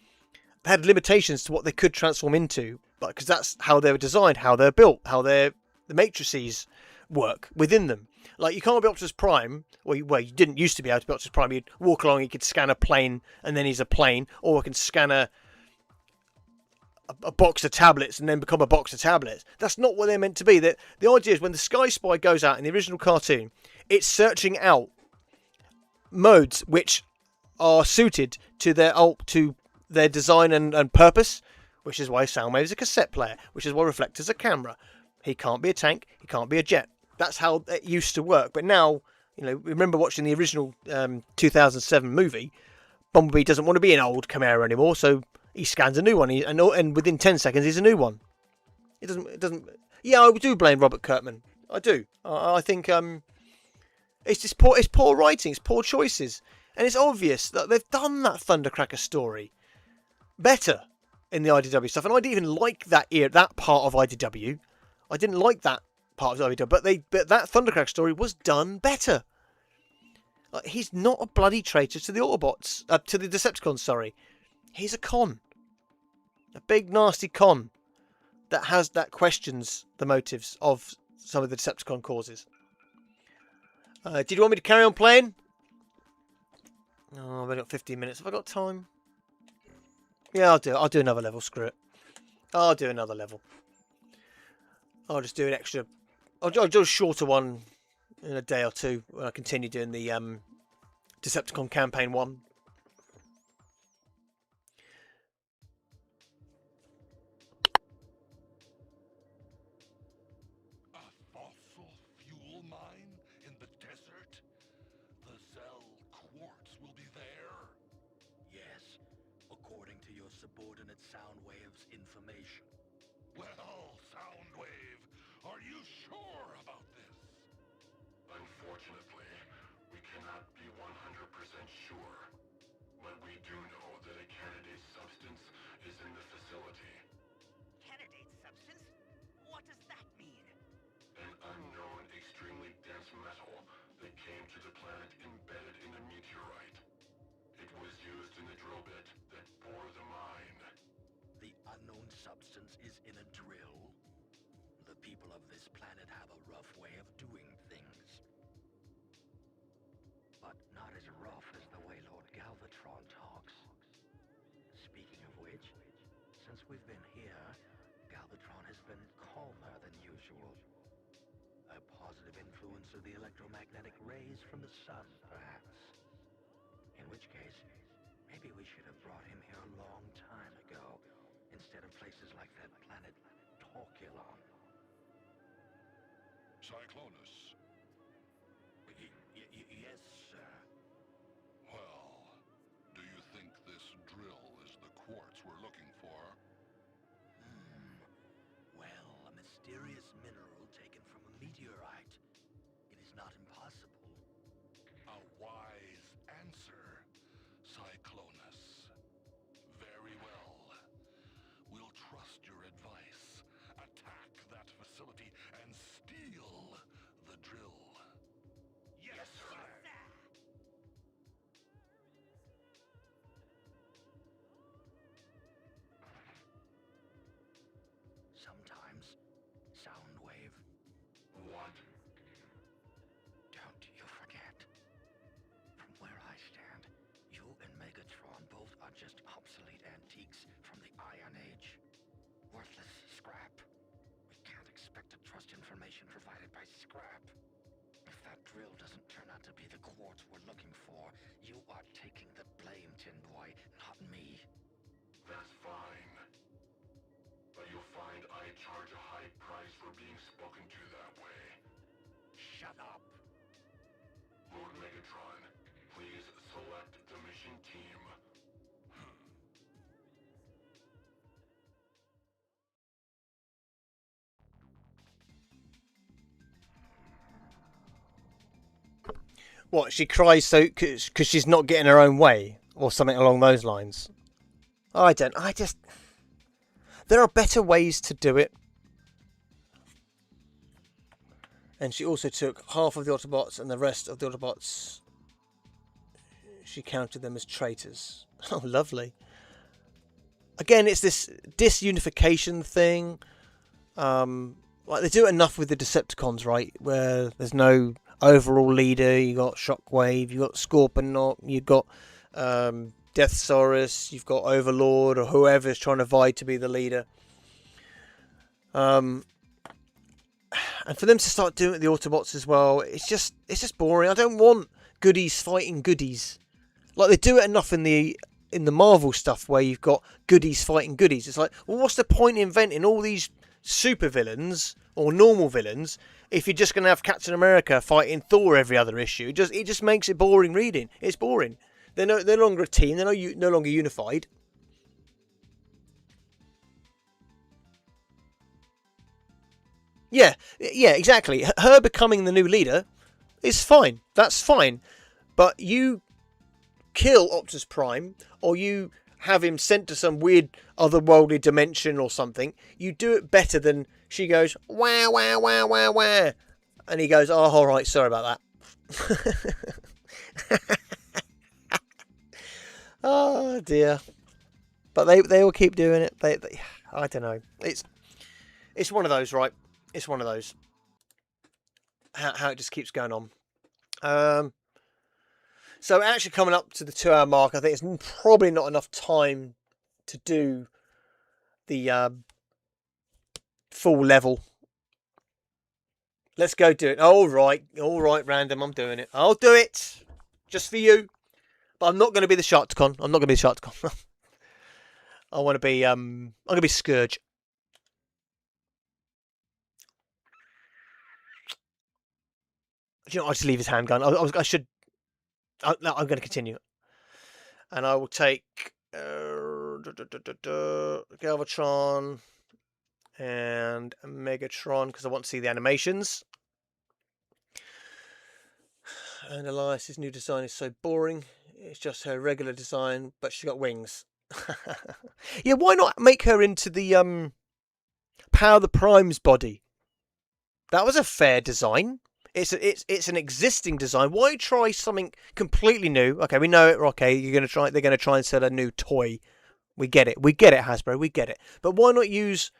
had limitations to what they could transform into, because that's how they were designed, how they're built, how the matrices work within them. Like, you can't be Optimus Prime, well, you didn't used to be able to be Optimus Prime. You'd walk along, you could scan a plane, and then he's a plane, or you can scan a box of tablets and then become a box of tablets. That's not what they're meant to be. The idea is when the Sky Spy goes out in the original cartoon, it's searching out modes which are suited to their design and purpose, which is why Soundwave is a cassette player, which is why Reflector's a camera. He can't be a tank, he can't be a jet. That's how it used to work. But now, remember watching the original 2007 movie, Bumblebee doesn't want to be an old Camaro anymore, so he scans a new one, and within 10 seconds he's a new one. It doesn't. Yeah, I do blame Robert Kirkman. I do. I think it's just poor writing, it's poor choices, and it's obvious that they've done that Thundercracker story better in the IDW stuff. And I didn't even like that part of IDW. I didn't like that part of IDW, but that Thundercracker story was done better. Like, he's not a bloody traitor to the Autobots, to the Decepticons. Sorry, he's a con, a big nasty con that questions the motives of some of the Decepticon causes. Did you want me to carry on playing? Oh, I've only got 15 minutes. Have I got time? Yeah, I'll do it. I'll do another level. Screw it. I'll do another level. I'll just do an extra. I'll do a shorter one in a day or two when I continue doing the Decepticon campaign 1. subordinate Soundwave's information. Well, Soundwave, are you sure about this? Unfortunately, we cannot be 100% sure. But we do know that a candidate substance is in the facility. Candidate substance? What does that mean? An unknown, extremely dense metal that came to the planet embedded in a meteorite. It was used in the drill bit that bore the mine. The unknown substance is in a drill? The people of this planet have a rough way of doing things. But not as rough as the way Lord Galvatron talks. Speaking of which, since we've been here, Galvatron has been calmer than usual. A positive influence of the electromagnetic rays from the sun, perhaps. In which case, maybe we should have brought him here a long time ago, instead of places like that planet Torculon. Cyclonus. Yes, sir. Well, do you think this drill is the quartz we're looking for? Well, a mysterious mineral taken from a meteorite. It is not impossible. A wise answer, Cyclonus. Very well. We'll trust your advice. Attack that facility and steal the drill. Yes, sir. Sometimes, Soundwave. What? Don't you forget. From where I stand, you and Megatron both are just obsolete antiques from the Iron Age. Worthless scrap. We can't expect to trust information provided by scrap. If that drill doesn't turn out to be the quartz we're looking for, you are taking the blame, Tin Boy, not me. That's fine. But you'll find I charge a high price for being spoken to that way. Shut up. Lord Megatron, please select the mission team. What, she cries so because she's not getting her own way, or something along those lines? There are better ways to do it. And she also took half of the Autobots, and the rest of the Autobots, she counted them as traitors. Oh, lovely. Again, it's this disunification thing. Like they do it enough with the Decepticons, right? Where there's no overall leader. You got Shockwave, you got Scorponok, you got Deathsaurus, you've got Overlord, or whoever's trying to vie to be the leader. And for them to start doing it with the Autobots as well, it's just boring. I don't want goodies fighting goodies. Like they do it enough in the Marvel stuff where you've got goodies fighting goodies. It's like, well, what's the point in inventing all these super villains or normal villains if you're just going to have Captain America fighting Thor every other issue? It just makes it boring reading. It's boring. They're no longer a team. They're no longer unified. Yeah, exactly. Her becoming the new leader is fine. That's fine. But you kill Optimus Prime, or you have him sent to some weird otherworldly dimension or something. You do it better than she goes, wah, wah, wah, wah, wah. And he goes, oh, all right, sorry about that. Oh, dear. But they will keep doing it. They I don't know. It's one of those, right? It's one of those. How it just keeps going on. So actually coming up to the 2-hour mark, I think it's probably not enough time to do the full level. Let's go do it. All right, random. I'm doing it. I'll do it just for you. But I'm not going to be the Sharktacon. I'm not going to be the Sharktacon. I want to be. I'm going to be Scourge. You know, I'll just leave his handgun. I should. No, I'm going to continue. And I will take. Galvatron and Megatron, because I want to see the animations. And Elias's new design is so boring. It's just her regular design, but she's got wings. Yeah, why not make her into the Power the Prime's body? That was a fair design. It's an existing design. Why try something completely new? Okay, we know it. Okay, they're gonna try and sell a new toy. We get it. We get it, Hasbro. We get it. But why not use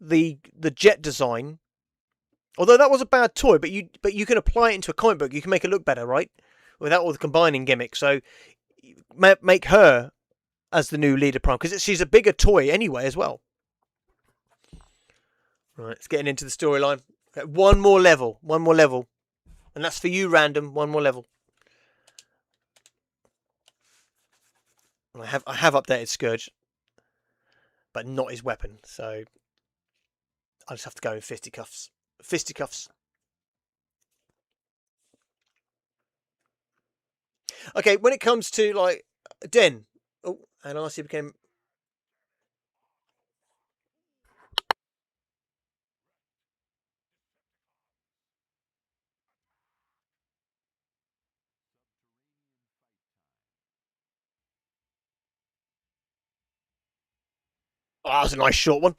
the jet design? Although that was a bad toy, but you can apply it into a comic book. You can make it look better, right? Without all the combining gimmicks. So make her as the new leader prime, because she's a bigger toy anyway as well. Right, it's getting into the storyline. Okay, one more level, and that's for you, random. One more level. I have updated Scourge, but not his weapon. So I just have to go in fisticuffs. Fisticuffs. Okay, when it comes to like Den, oh, and RC became. Oh, that was a nice short one.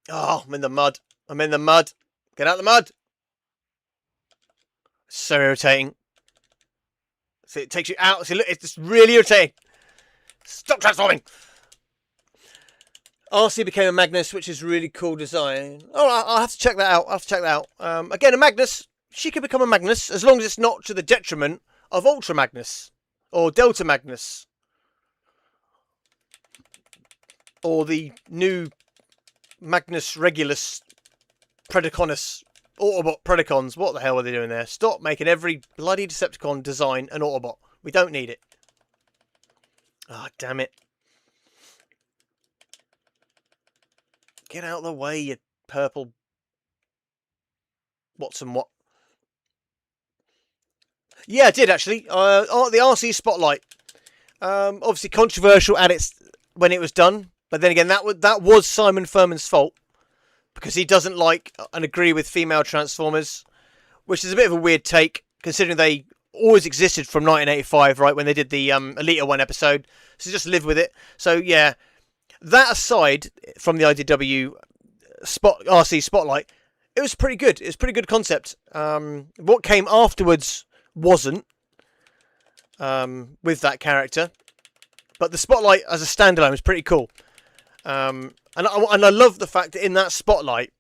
Oh, I'm in the mud. I'm in the mud. Get out of the mud. So irritating. See, it takes you out. See, look, it's just really irritating. Stop transforming. RC became a Magnus, which is really cool design. All right, I'll have to check that out. Again, a Magnus. She could become a Magnus as long as it's not to the detriment of Ultra Magnus or Delta Magnus or the new Magnus Regulus Predaconus Autobot Predacons. What the hell are they doing there? Stop making every bloody Decepticon design an Autobot. We don't need it. Ah, oh, damn it. Get out of the way, you purple Watson what? Yeah, I did actually. The RC Spotlight. Obviously controversial at its when it was done, but then again, that was Simon Furman's fault because he doesn't like and agree with female Transformers, which is a bit of a weird take considering they always existed from 1985, right, when they did the Elita 1 episode. So just live with it. So yeah, that aside from the IDW RC Spotlight, it was pretty good. It's a pretty good concept. What came afterwards wasn't with that character, but the Spotlight as a standalone was pretty cool. And I love the fact that in that Spotlight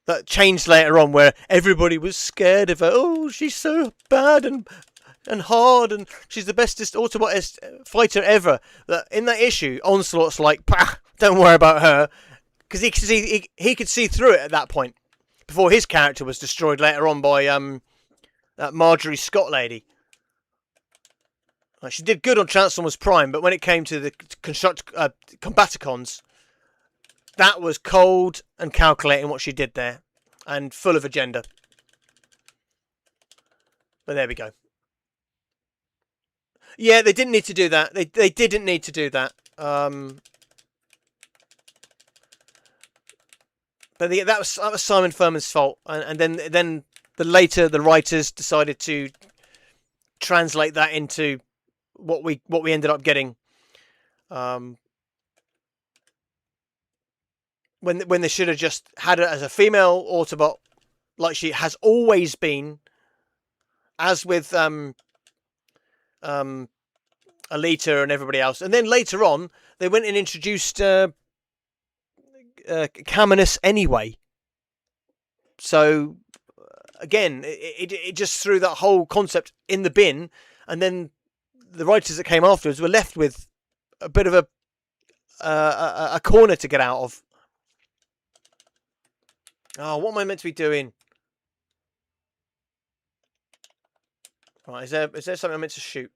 that changed later on, where everybody was scared of her. Oh, she's so bad and hard, and she's the bestest Autobot fighter ever. That in that issue, Onslaught's like, "Pah, don't worry about her," because he could see through it at that point before his character was destroyed later on by that Marjorie Scott lady. Like, she did good on Transformers Prime, but when it came to the Combaticons, that was cold and calculating what she did there, and full of agenda. But there we go. Yeah, they didn't need to do that. They didn't need to do that. But that was Simon Furman's fault, and then the writers decided to translate that into what we ended up getting. When they should have just had it as a female Autobot, like she has always been, as with Alita and everybody else. And then later on, they went and introduced Caminus anyway. So again, it just threw that whole concept in the bin, and then the writers that came afterwards were left with a bit of a corner to get out of. Oh, what am I meant to be doing? Right, is there something I'm meant to shoot?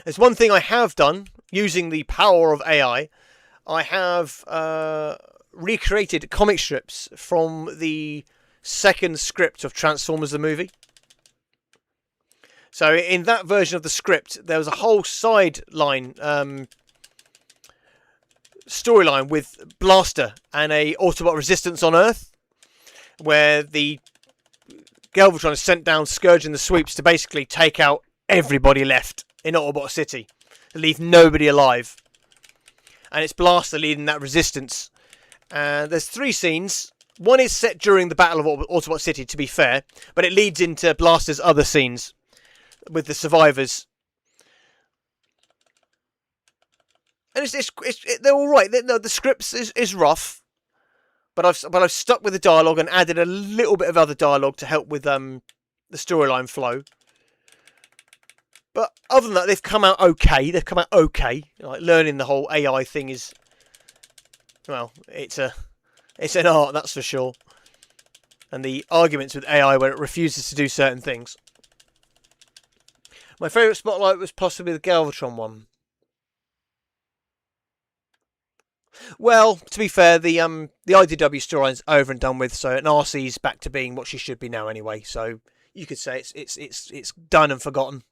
There's one thing I have done using the power of AI. I have recreated comic strips from the second script of Transformers the movie. So in that version of the script, there was a whole sideline storyline with Blaster and a Autobot resistance on Earth, where the Galvatron is sent down Scourge and the Sweeps to basically take out everybody left in Autobot City, to leave nobody alive. And it's Blaster leading that resistance. And there's 3 scenes. One is set during the Battle of Autobot City, to be fair, but it leads into Blaster's other scenes with the survivors. And they're all right. The script is rough, but I've stuck with the dialogue and added a little bit of other dialogue to help with the storyline flow. But other than that, they've come out okay. Like, learning the whole AI thing is, well, it's an art, that's for sure. And the arguments with AI where it refuses to do certain things. My favourite spotlight was possibly the Galvatron one. Well, to be fair, the IDW storyline's over and done with, so an RC's back to being what she should be now anyway. So you could say it's done and forgotten.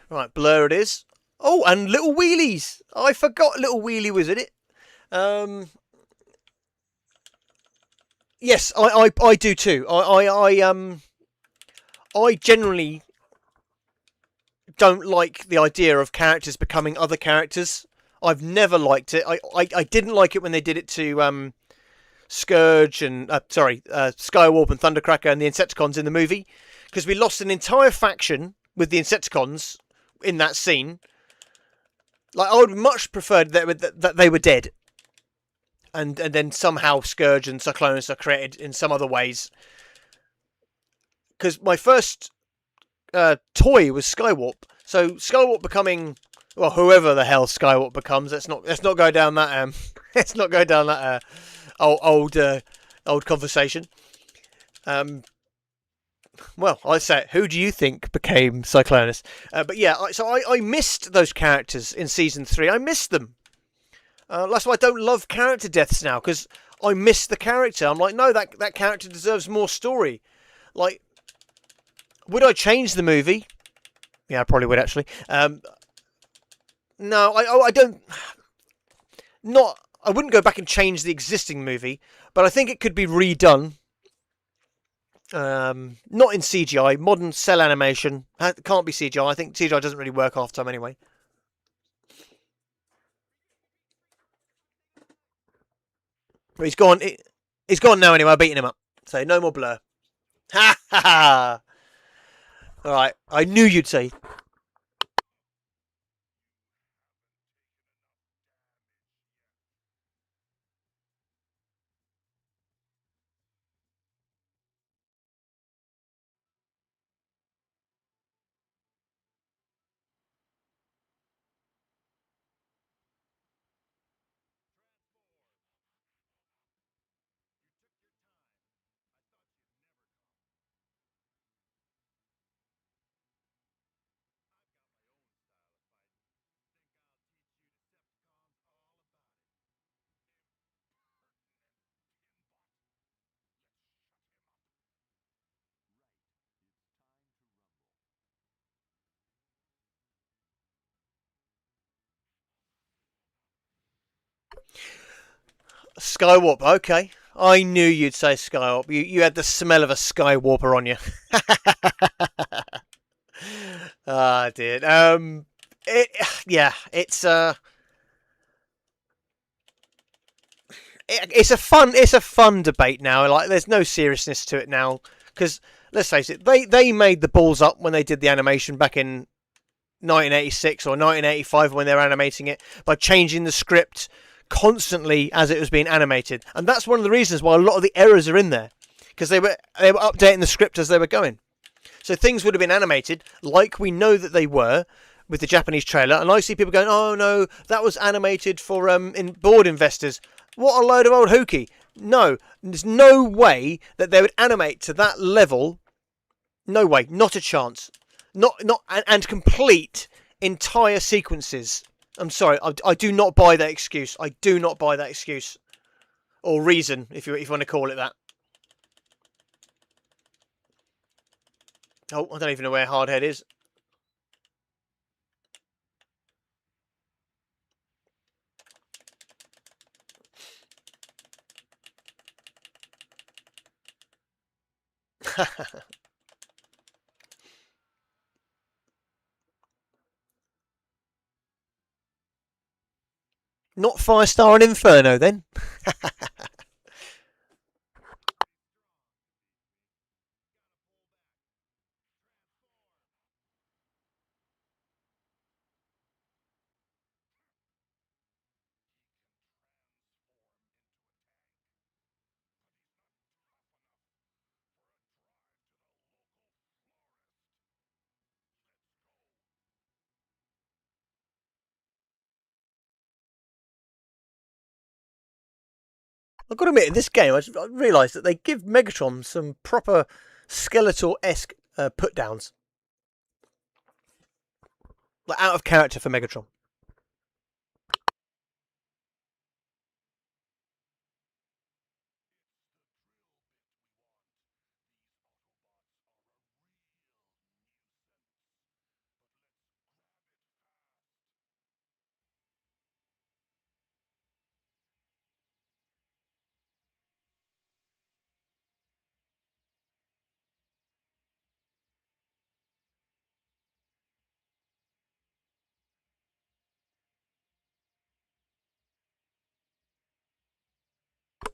Right, Blur it is. Oh, and Little Wheelies. I forgot Little Wheelie was in it. Yes, I do too. I generally don't like the idea of characters becoming other characters. I've never liked it. I didn't like it when they did it to Scourge and Skywarp and Thundercracker and the Decepticons in the movie, because we lost an entire faction with the Decepticons in that scene. Like, I would much prefer that they were dead, and then somehow Scourge and Cyclonus are created in some other ways. Because my first toy was Skywarp, so Skywarp becoming, well, whoever the hell Skywarp becomes. Let's not go down that let's not go down that old conversation. Well, I say it. Who do you think became Cyclonus? But yeah, I missed those characters in Season 3. I missed them. That's why I don't love character deaths now, because I miss the character. I'm like, no, that character deserves more story. Like, would I change the movie? Yeah, I probably would, actually. No, I don't... I wouldn't go back and change the existing movie, but I think it could be redone. Not in CGI, modern cell animation. It can't be CGI. I think CGI doesn't really work half the time anyway. But he's gone. He's gone now anyway. I've beaten him up. So no more Blur. Ha ha ha! Alright, I knew you'd say. Skywarp, okay. I knew you'd say Skywarp. You had the smell of a Skywarper on you. Ah, dear. Yeah, it's it's a fun debate now. Like, there's no seriousness to it now because let's face it, they made the balls up when they did the animation back in 1986 or 1985 when they were animating it by changing the script constantly as it was being animated, and that's one of the reasons why a lot of the errors are in there because they were updating the script as they were going. So things would have been animated like we know that they were with the Japanese trailer, and I see people going, "Oh no, that was animated for board investors." What a load of old hooky! No, there's no way that they would animate to that level. No way, not a chance. Not and complete entire sequences. I'm sorry, I do not buy that excuse. I do not buy that excuse or reason, if you want to call it that. Oh, I don't even know where Hardhead is. Not Firestar and Inferno, then. I've got to admit, in this game, I realised that they give Megatron some proper Skeletor-esque put-downs. Like, out of character for Megatron.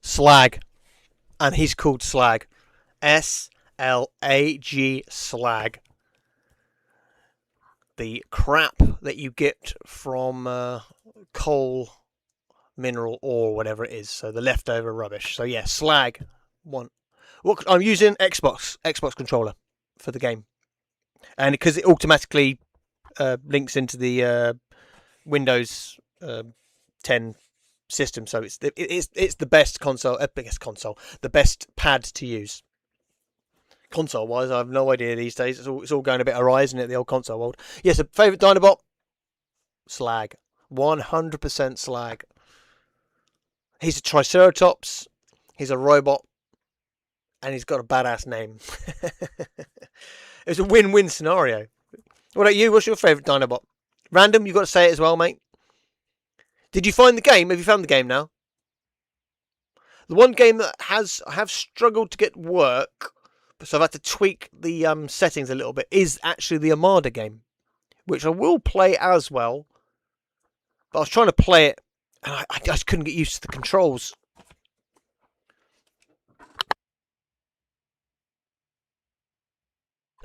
Slag. And he's called Slag. S-L-A-G, Slag. The crap that you get from coal, mineral ore, whatever it is. So the leftover rubbish. So yeah, Slag. One. What I'm using Xbox controller for the game, and because it automatically links into the Windows 10 system, so it's the best console, the best pad to use. Console wise, I have no idea these days. It's all going a bit awry, isn't it? The old console world. Yes, a favourite Dinobot? Slag. 100% Slag. He's a Triceratops. He's a robot. And he's got a badass name. It's a win-win scenario. What about you? What's your favourite Dinobot? Random, you've got to say it as well, mate. Did you find the game? Have you found the game now? The one game that I have struggled to get work, so I've had to tweak the settings a little bit, is actually the Armada game, which I will play as well. But I was trying to play it, and I just couldn't get used to the controls.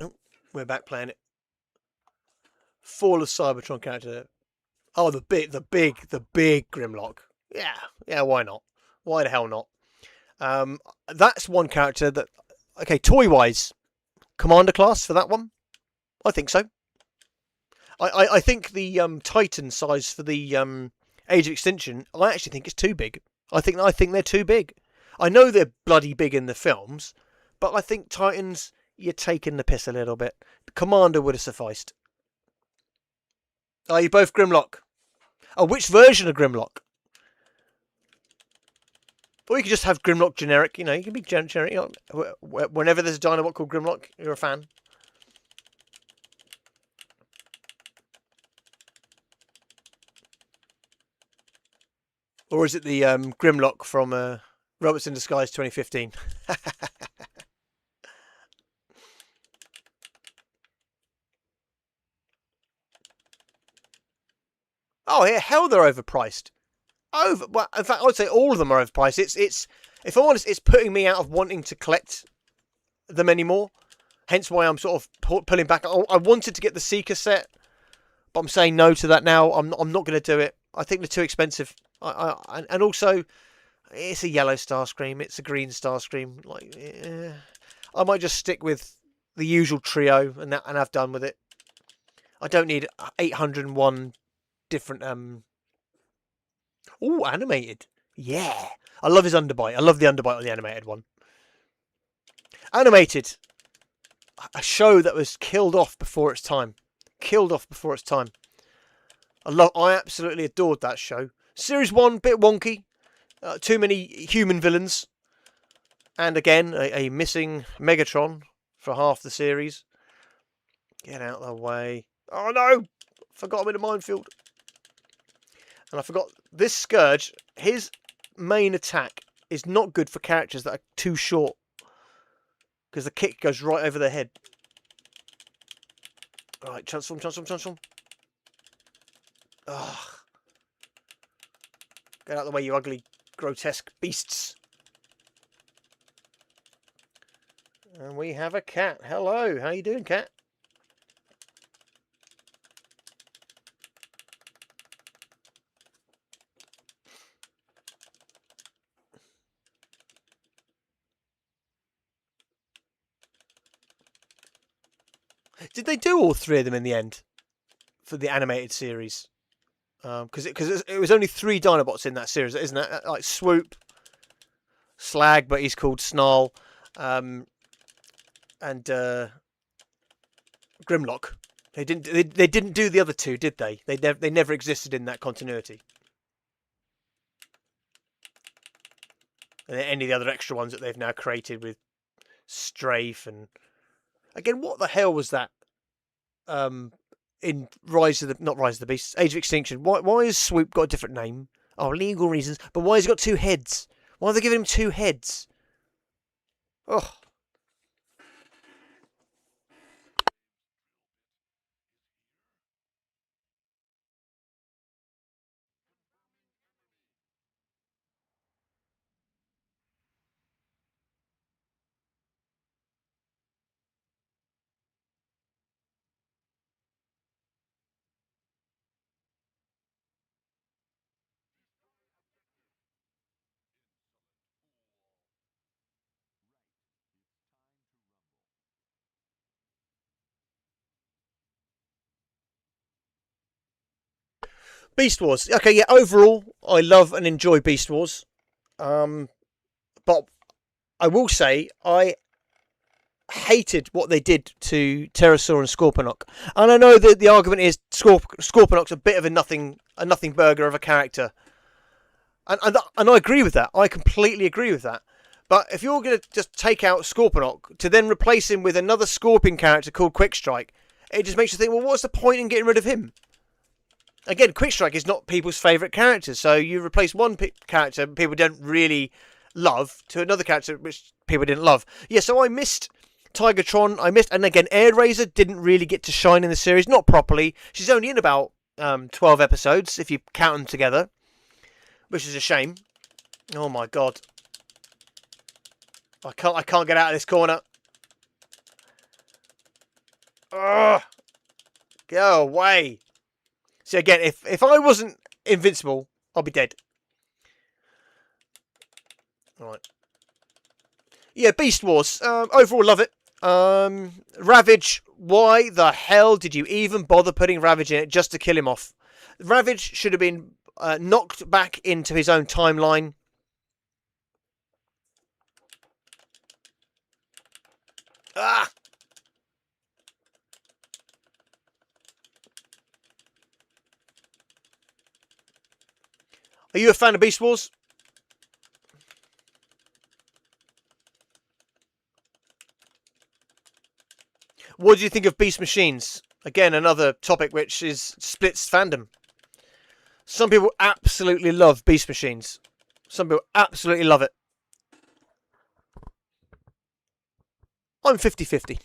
Oh, we're back playing it. Fall of Cybertron character. Oh, the big Grimlock. Yeah, why not? Why the hell not? That's one character that, okay, toy-wise, Commander class for that one? I think so. I think the Titan size for the Age of Extinction, I actually think it's too big. I think they're too big. I know they're bloody big in the films, but I think Titans, you're taking the piss a little bit. Commander would have sufficed. Are you both Grimlock? Oh, which version of Grimlock? Or you could just have Grimlock generic. You know, you can be generic. You know, whenever there's a Dinobot called Grimlock, you're a fan. Or is it the Grimlock from Robots in Disguise 2015. Oh, yeah, hell, they're overpriced. Well, in fact, I would say all of them are overpriced. It's. If I'm honest, it's putting me out of wanting to collect them anymore. Hence why I'm sort of pulling back. I wanted to get the Seeker set, but I'm saying no to that now. I'm not going to do it. I think they're too expensive. And also, it's a yellow Starscream. It's a green Starscream. Like, I might just stick with the usual trio and have done with it. I don't need 801 different. Oh, animated. Yeah, I love his underbite. I love the underbite on the animated one. Animated. A show that was killed off before its time. I absolutely adored that show. Series 1, bit wonky. Too many human villains. And again, a missing Megatron for half the series. Get out of the way. Oh no! Forgot I'm in a minefield. And I forgot this Scourge, his main attack is not good for characters that are too short. Because the kick goes right over their head. Alright, transform. Ugh. Get out of the way, you ugly, grotesque beasts. And we have a cat. Hello, how you doing, cat? Did they do all three of them in the end for the animated series? Because it was only 3 Dinobots in that series, isn't it? Like Swoop, Slag, but he's called Snarl, and Grimlock. They didn't do the other 2, did they? They never existed in that continuity. And any of the other extra ones that they've now created with Strafe and again, what the hell was that? In Age of the Beasts, Age of Extinction. Why has Swoop got a different name? Oh, legal reasons. But why has he got 2 heads? Why are they giving him 2 heads? Oh. Beast Wars. Okay, yeah, overall, I love and enjoy Beast Wars. But I will say, I hated what they did to Pterosaur and Scorponok. And I know that the argument is Scorponok's a bit of a nothing burger of a character. And I agree with that. I completely agree with that. But if you're going to just take out Scorponok to then replace him with another Scorpion character called Quickstrike, it just makes you think, well, what's the point in getting rid of him? Again, Quickstrike is not people's favourite character, so you replace one character people don't really love to another character which people didn't love. Yeah, so I missed Tigertron, and again, Airazor didn't really get to shine in the series, not properly. She's only in about 12 episodes, if you count them together, which is a shame. Oh my god. I can't get out of this corner. Ugh! Go away! So again, if I wasn't invincible, I'll be dead. Alright. Yeah, Beast Wars. Overall, love it. Ravage, why the hell did you even bother putting Ravage in it just to kill him off? Ravage should have been knocked back into his own timeline. Ah! Are you a fan of Beast Wars? What do you think of Beast Machines? Again, another topic which splits fandom. Some people absolutely love Beast Machines. Some people absolutely love it. I'm 50-50.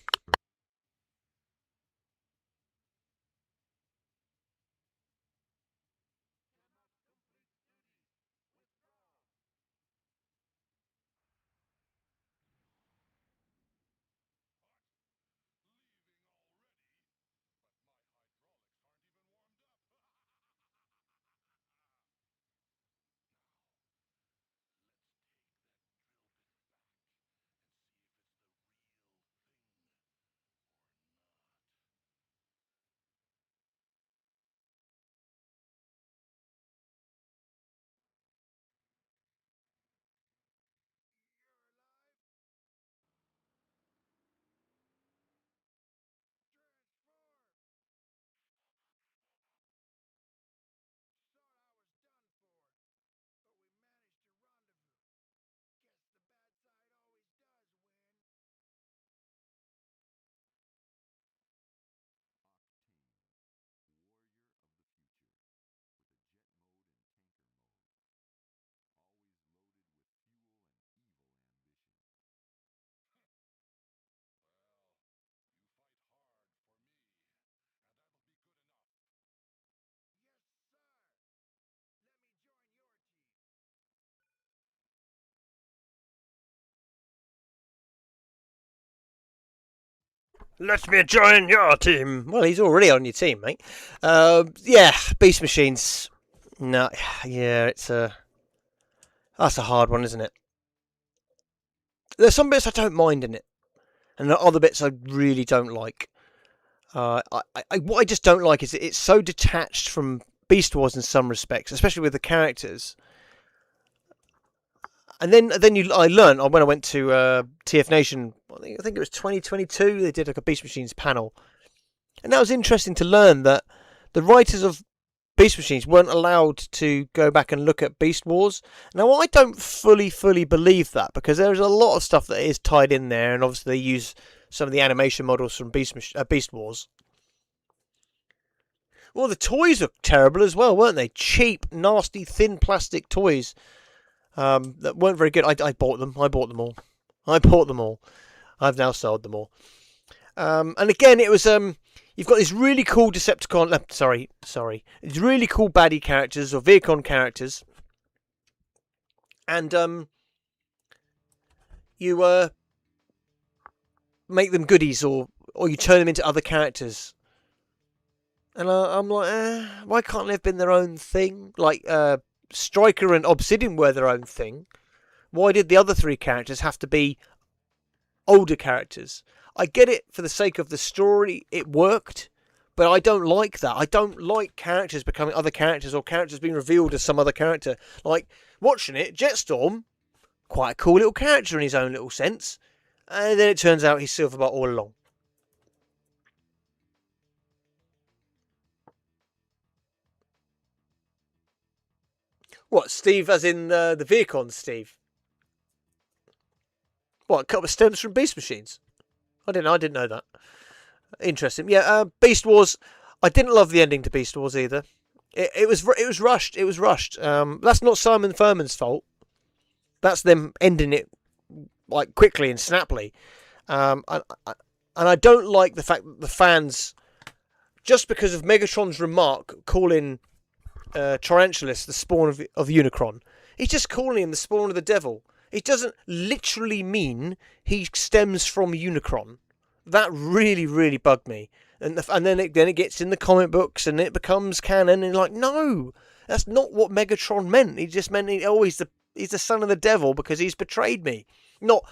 Let me join your team. Well, he's already on your team, mate. Yeah, Beast Machines. No, yeah, that's a hard one, isn't it? There's some bits I don't mind in it, and the other bits I really don't like. What I just don't like is it's so detached from Beast Wars in some respects, especially with the characters. And then I learned when I went to TF Nation. I think it was 2022. They did like a Beast Machines panel, and that was interesting to learn that the writers of Beast Machines weren't allowed to go back and look at Beast Wars. Now, I don't fully believe that, because there's a lot of stuff that is tied in there, and obviously they use some of the animation models from Beast Wars. Well, the toys are terrible as well, weren't they? Cheap, nasty, thin plastic toys that weren't very good. I bought them. I bought them all. I've now sold them all. And again, it was you've got these really cool Decepticon. Sorry. These really cool baddie characters or Vehicon characters, and you make them goodies, or you turn them into other characters. And I'm like, why can't they have been their own thing? Like Striker and Obsidian were their own thing. Why did the other three characters have to be older characters? I get it for the sake of the story, it worked, but I don't like that. I don't like characters becoming other characters, or characters being revealed as some other character. Like, watching it, Jetstorm, quite a cool little character in his own little sense, and then it turns out he's Silverbot all along. What, Steve as in the Vehicons, Steve? What, a couple of stems from Beast Machines? I didn't know that. Interesting. Yeah, Beast Wars. I didn't love the ending to Beast Wars either. It was rushed. It was rushed. That's not Simon Furman's fault. That's them ending it like quickly and snappily. And I don't like the fact that the fans, just because of Megatron's remark calling Tarantulas the spawn of Unicron, he's just calling him the spawn of the devil. It doesn't literally mean he stems from Unicron. That really bugged me. And then it gets in the comic books and it becomes canon. And like, no, that's not what Megatron meant. He just meant he's the son of the devil because he's betrayed me. Not,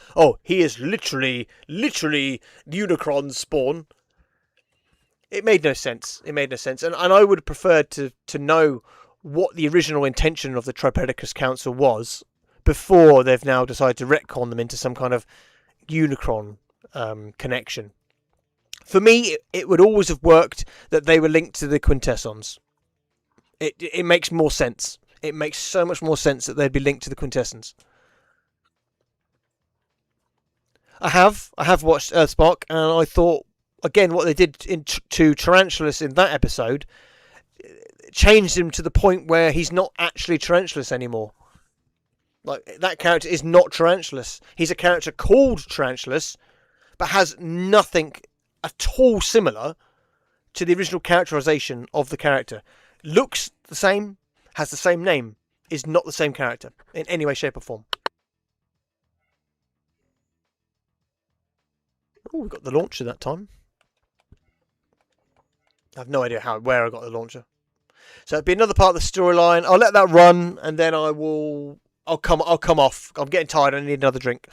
he is literally Unicron's spawn. It made no sense. And I would have preferred to know what the original intention of the Tripedicus Council was before they've now decided to retcon them into some kind of Unicron connection. For me, it would always have worked that they were linked to the Quintessons. It makes more sense. It makes so much more sense that they'd be linked to the Quintessons. I have watched Earthspark, and I thought, again, what they did to Tarantulas in that episode changed him to the point where he's not actually Tarantulas anymore. Like, that character is not Tarantulas. He's a character called Tarantulas, but has nothing at all similar to the original characterization of the character. Looks the same, has the same name, is not the same character in any way, shape, or form. Oh, we got the launcher that time. I have no idea where I got the launcher. So it'll be another part of the storyline. I'll let that run, and then I'll come off. I'm getting tired. I need another drink.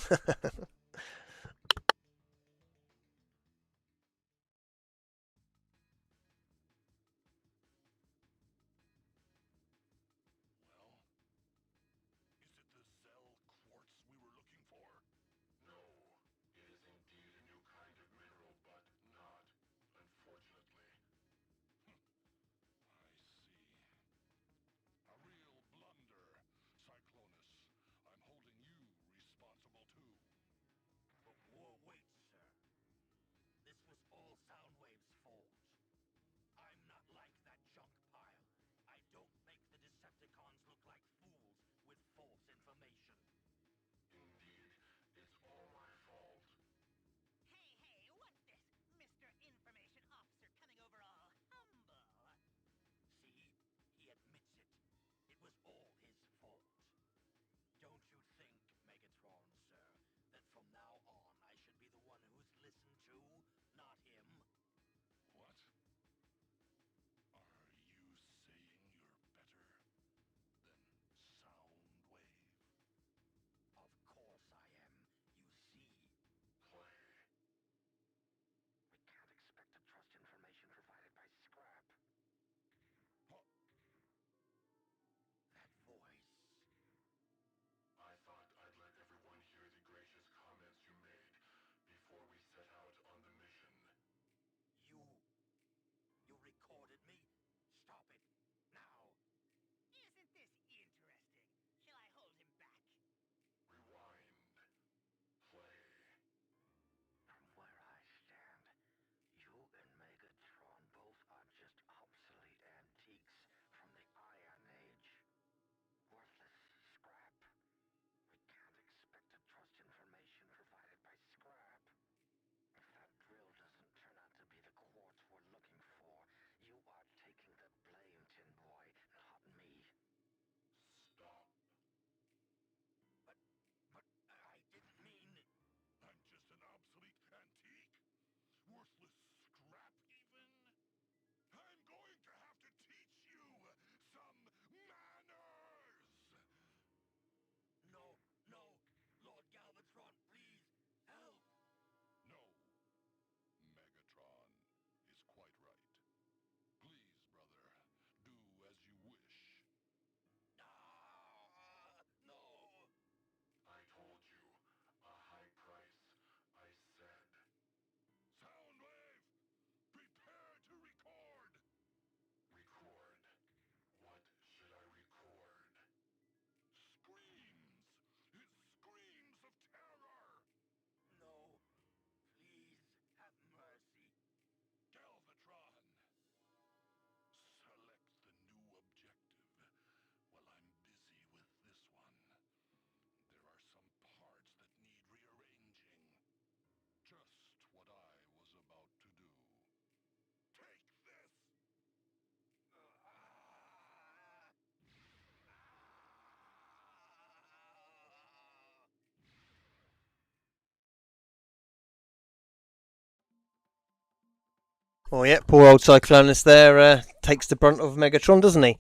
Oh yeah, poor old Cyclonus there takes the brunt of Megatron, doesn't he?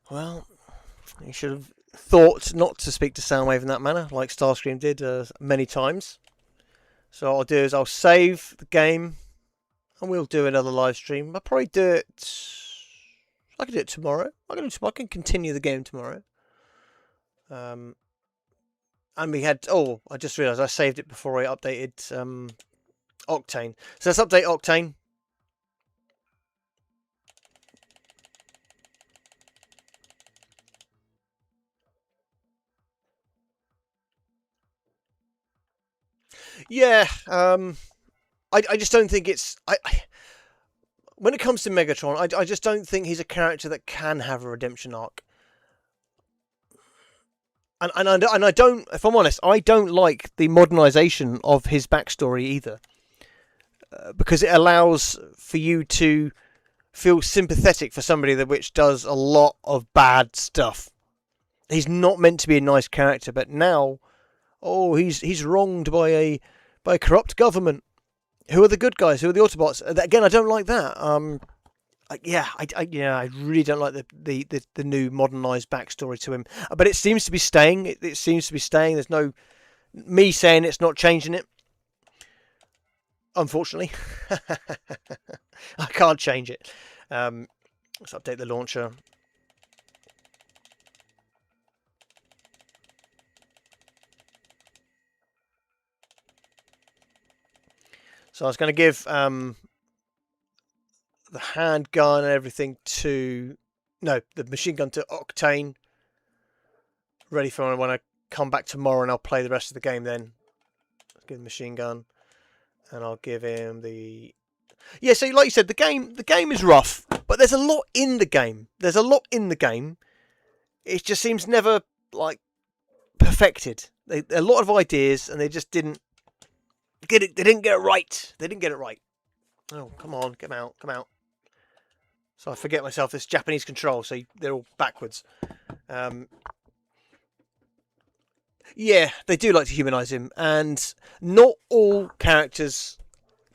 Well, he should have thought not to speak to Soundwave in that manner, like Starscream did many times. So what I'll do is I'll save the game, and we'll do another live stream. I'll probably do it. I can do it tomorrow. I can continue the game tomorrow. And we had. Oh, I just realised I saved it before I updated Octane. So let's update Octane. Yeah, I just don't think it's... when it comes to Megatron, I just don't think he's a character that can have a redemption arc. And I don't, if I'm honest, I don't like the modernisation of his backstory either, because it allows for you to feel sympathetic for somebody that which does a lot of bad stuff. He's not meant to be a nice character, but now, he's wronged by a corrupt government. Who are the good guys? Who are the Autobots? Again, I don't like that. I really don't like the new modernised backstory to him. But it seems to be staying. It seems to be staying. There's no me saying it's not changing it. Unfortunately, I can't change it. Let's update the launcher. So I was going to give the handgun and everything to... No, the machine gun to Octane. Ready for when I come back tomorrow, and I'll play the rest of the game then. Let's give the machine gun. And I'll give him the... Yeah, so like you said, the game is rough, but there's a lot in the game. It just seems never, like, perfected. A lot of ideas, and they just didn't get it. They didn't get it right. Oh, come on, come out. So I forget myself. This Japanese control, so they're all backwards. Yeah, they do like to humanise him, and not all characters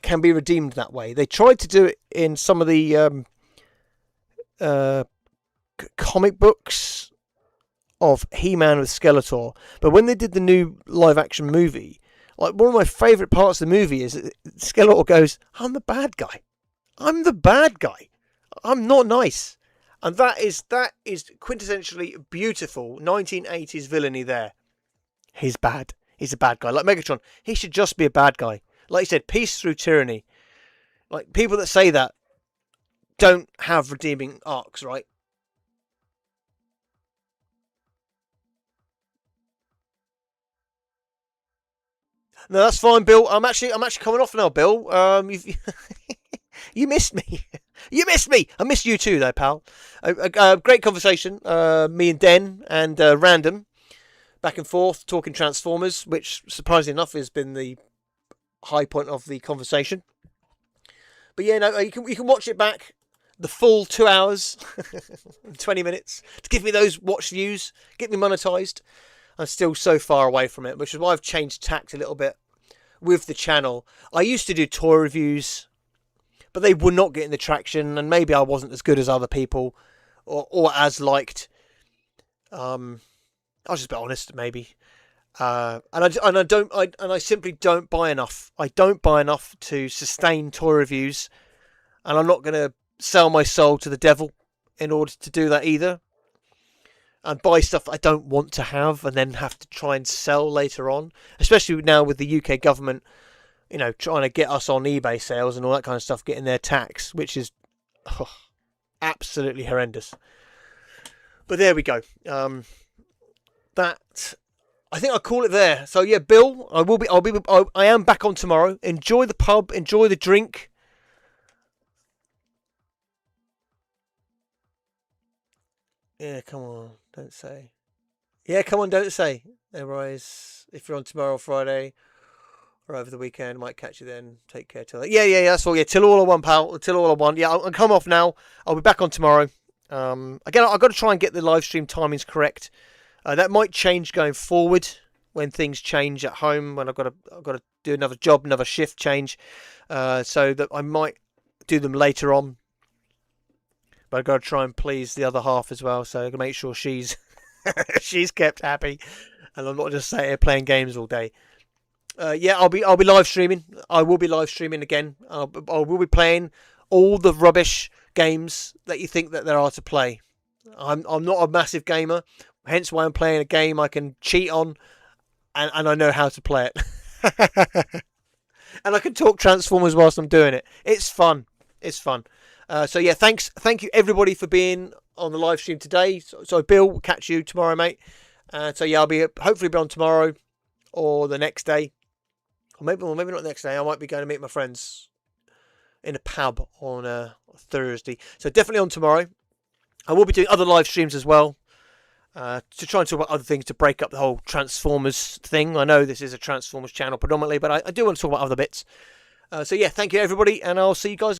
can be redeemed that way. They tried to do it in some of the comic books of He-Man with Skeletor, but when they did the new live-action movie, like, one of my favourite parts of the movie is that Skeletor goes, "I'm the bad guy. I'm not nice," and that is quintessentially beautiful 1980s villainy. There, he's bad. He's a bad guy, like Megatron. He should just be a bad guy. Like you said, peace through tyranny. Like, people that say that don't have redeeming arcs, right? No, that's fine, Bill. I'm actually coming off now, Bill. You missed me. You missed me. I missed you too, though, pal. Great conversation. Me and Den and Random, back and forth talking Transformers, which surprisingly enough has been the high point of the conversation. But yeah, no, you can watch it back, the full 2 hours and 20 minutes, to give me those watch views, get me monetized. I'm still so far away from it, which is why I've changed tact a little bit with the channel. I used to do toy reviews, but they were not getting the traction, and maybe I wasn't as good as other people, or as liked. I'll just be honest, maybe. And I simply don't buy enough. I don't buy enough to sustain toy reviews, and I'm not going to sell my soul to the devil in order to do that either. And buy stuff I don't want to have, and then have to try and sell later on. Especially now with the UK government, trying to get us on eBay sales and all that kind of stuff, getting their tax, which is absolutely horrendous. But there we go. I think I'll call it there. So yeah, Bill, I am back on tomorrow. Enjoy the pub, enjoy the drink. Yeah, come on, don't say. Yeah, come on, don't say. Otherwise, if you're on tomorrow or Friday or over the weekend, I might catch you then. Take care till then. Yeah, that's all. Yeah, till all I want, pal. Till all I want. Yeah, I'll come off now. I'll be back on tomorrow. Again, I've got to try and get the live stream timings correct. That might change going forward when things change at home. When I've got to do another job, another shift change, so that I might do them later on. But I've got to try and please the other half as well, so I can make sure she's she's kept happy, and I'm not just sitting here playing games all day. Yeah, I'll be live streaming. I will be live streaming again. I will be playing all the rubbish games that you think that there are to play. I'm not a massive gamer, hence why I'm playing a game I can cheat on, and I know how to play it. And I can talk Transformers whilst I'm doing it. It's fun. So yeah, thank you everybody for being on the live stream today. So Bill, we'll catch you tomorrow, mate. So yeah, I'll hopefully be on tomorrow or the next day, or maybe not the next day. I might be going to meet my friends in a pub on Thursday. So definitely on tomorrow. I will be doing other live streams as well. to try and talk about other things to break up the whole Transformers thing. I know this is a Transformers channel predominantly, but I do want to talk about other bits. So yeah, thank you everybody, and I'll see you guys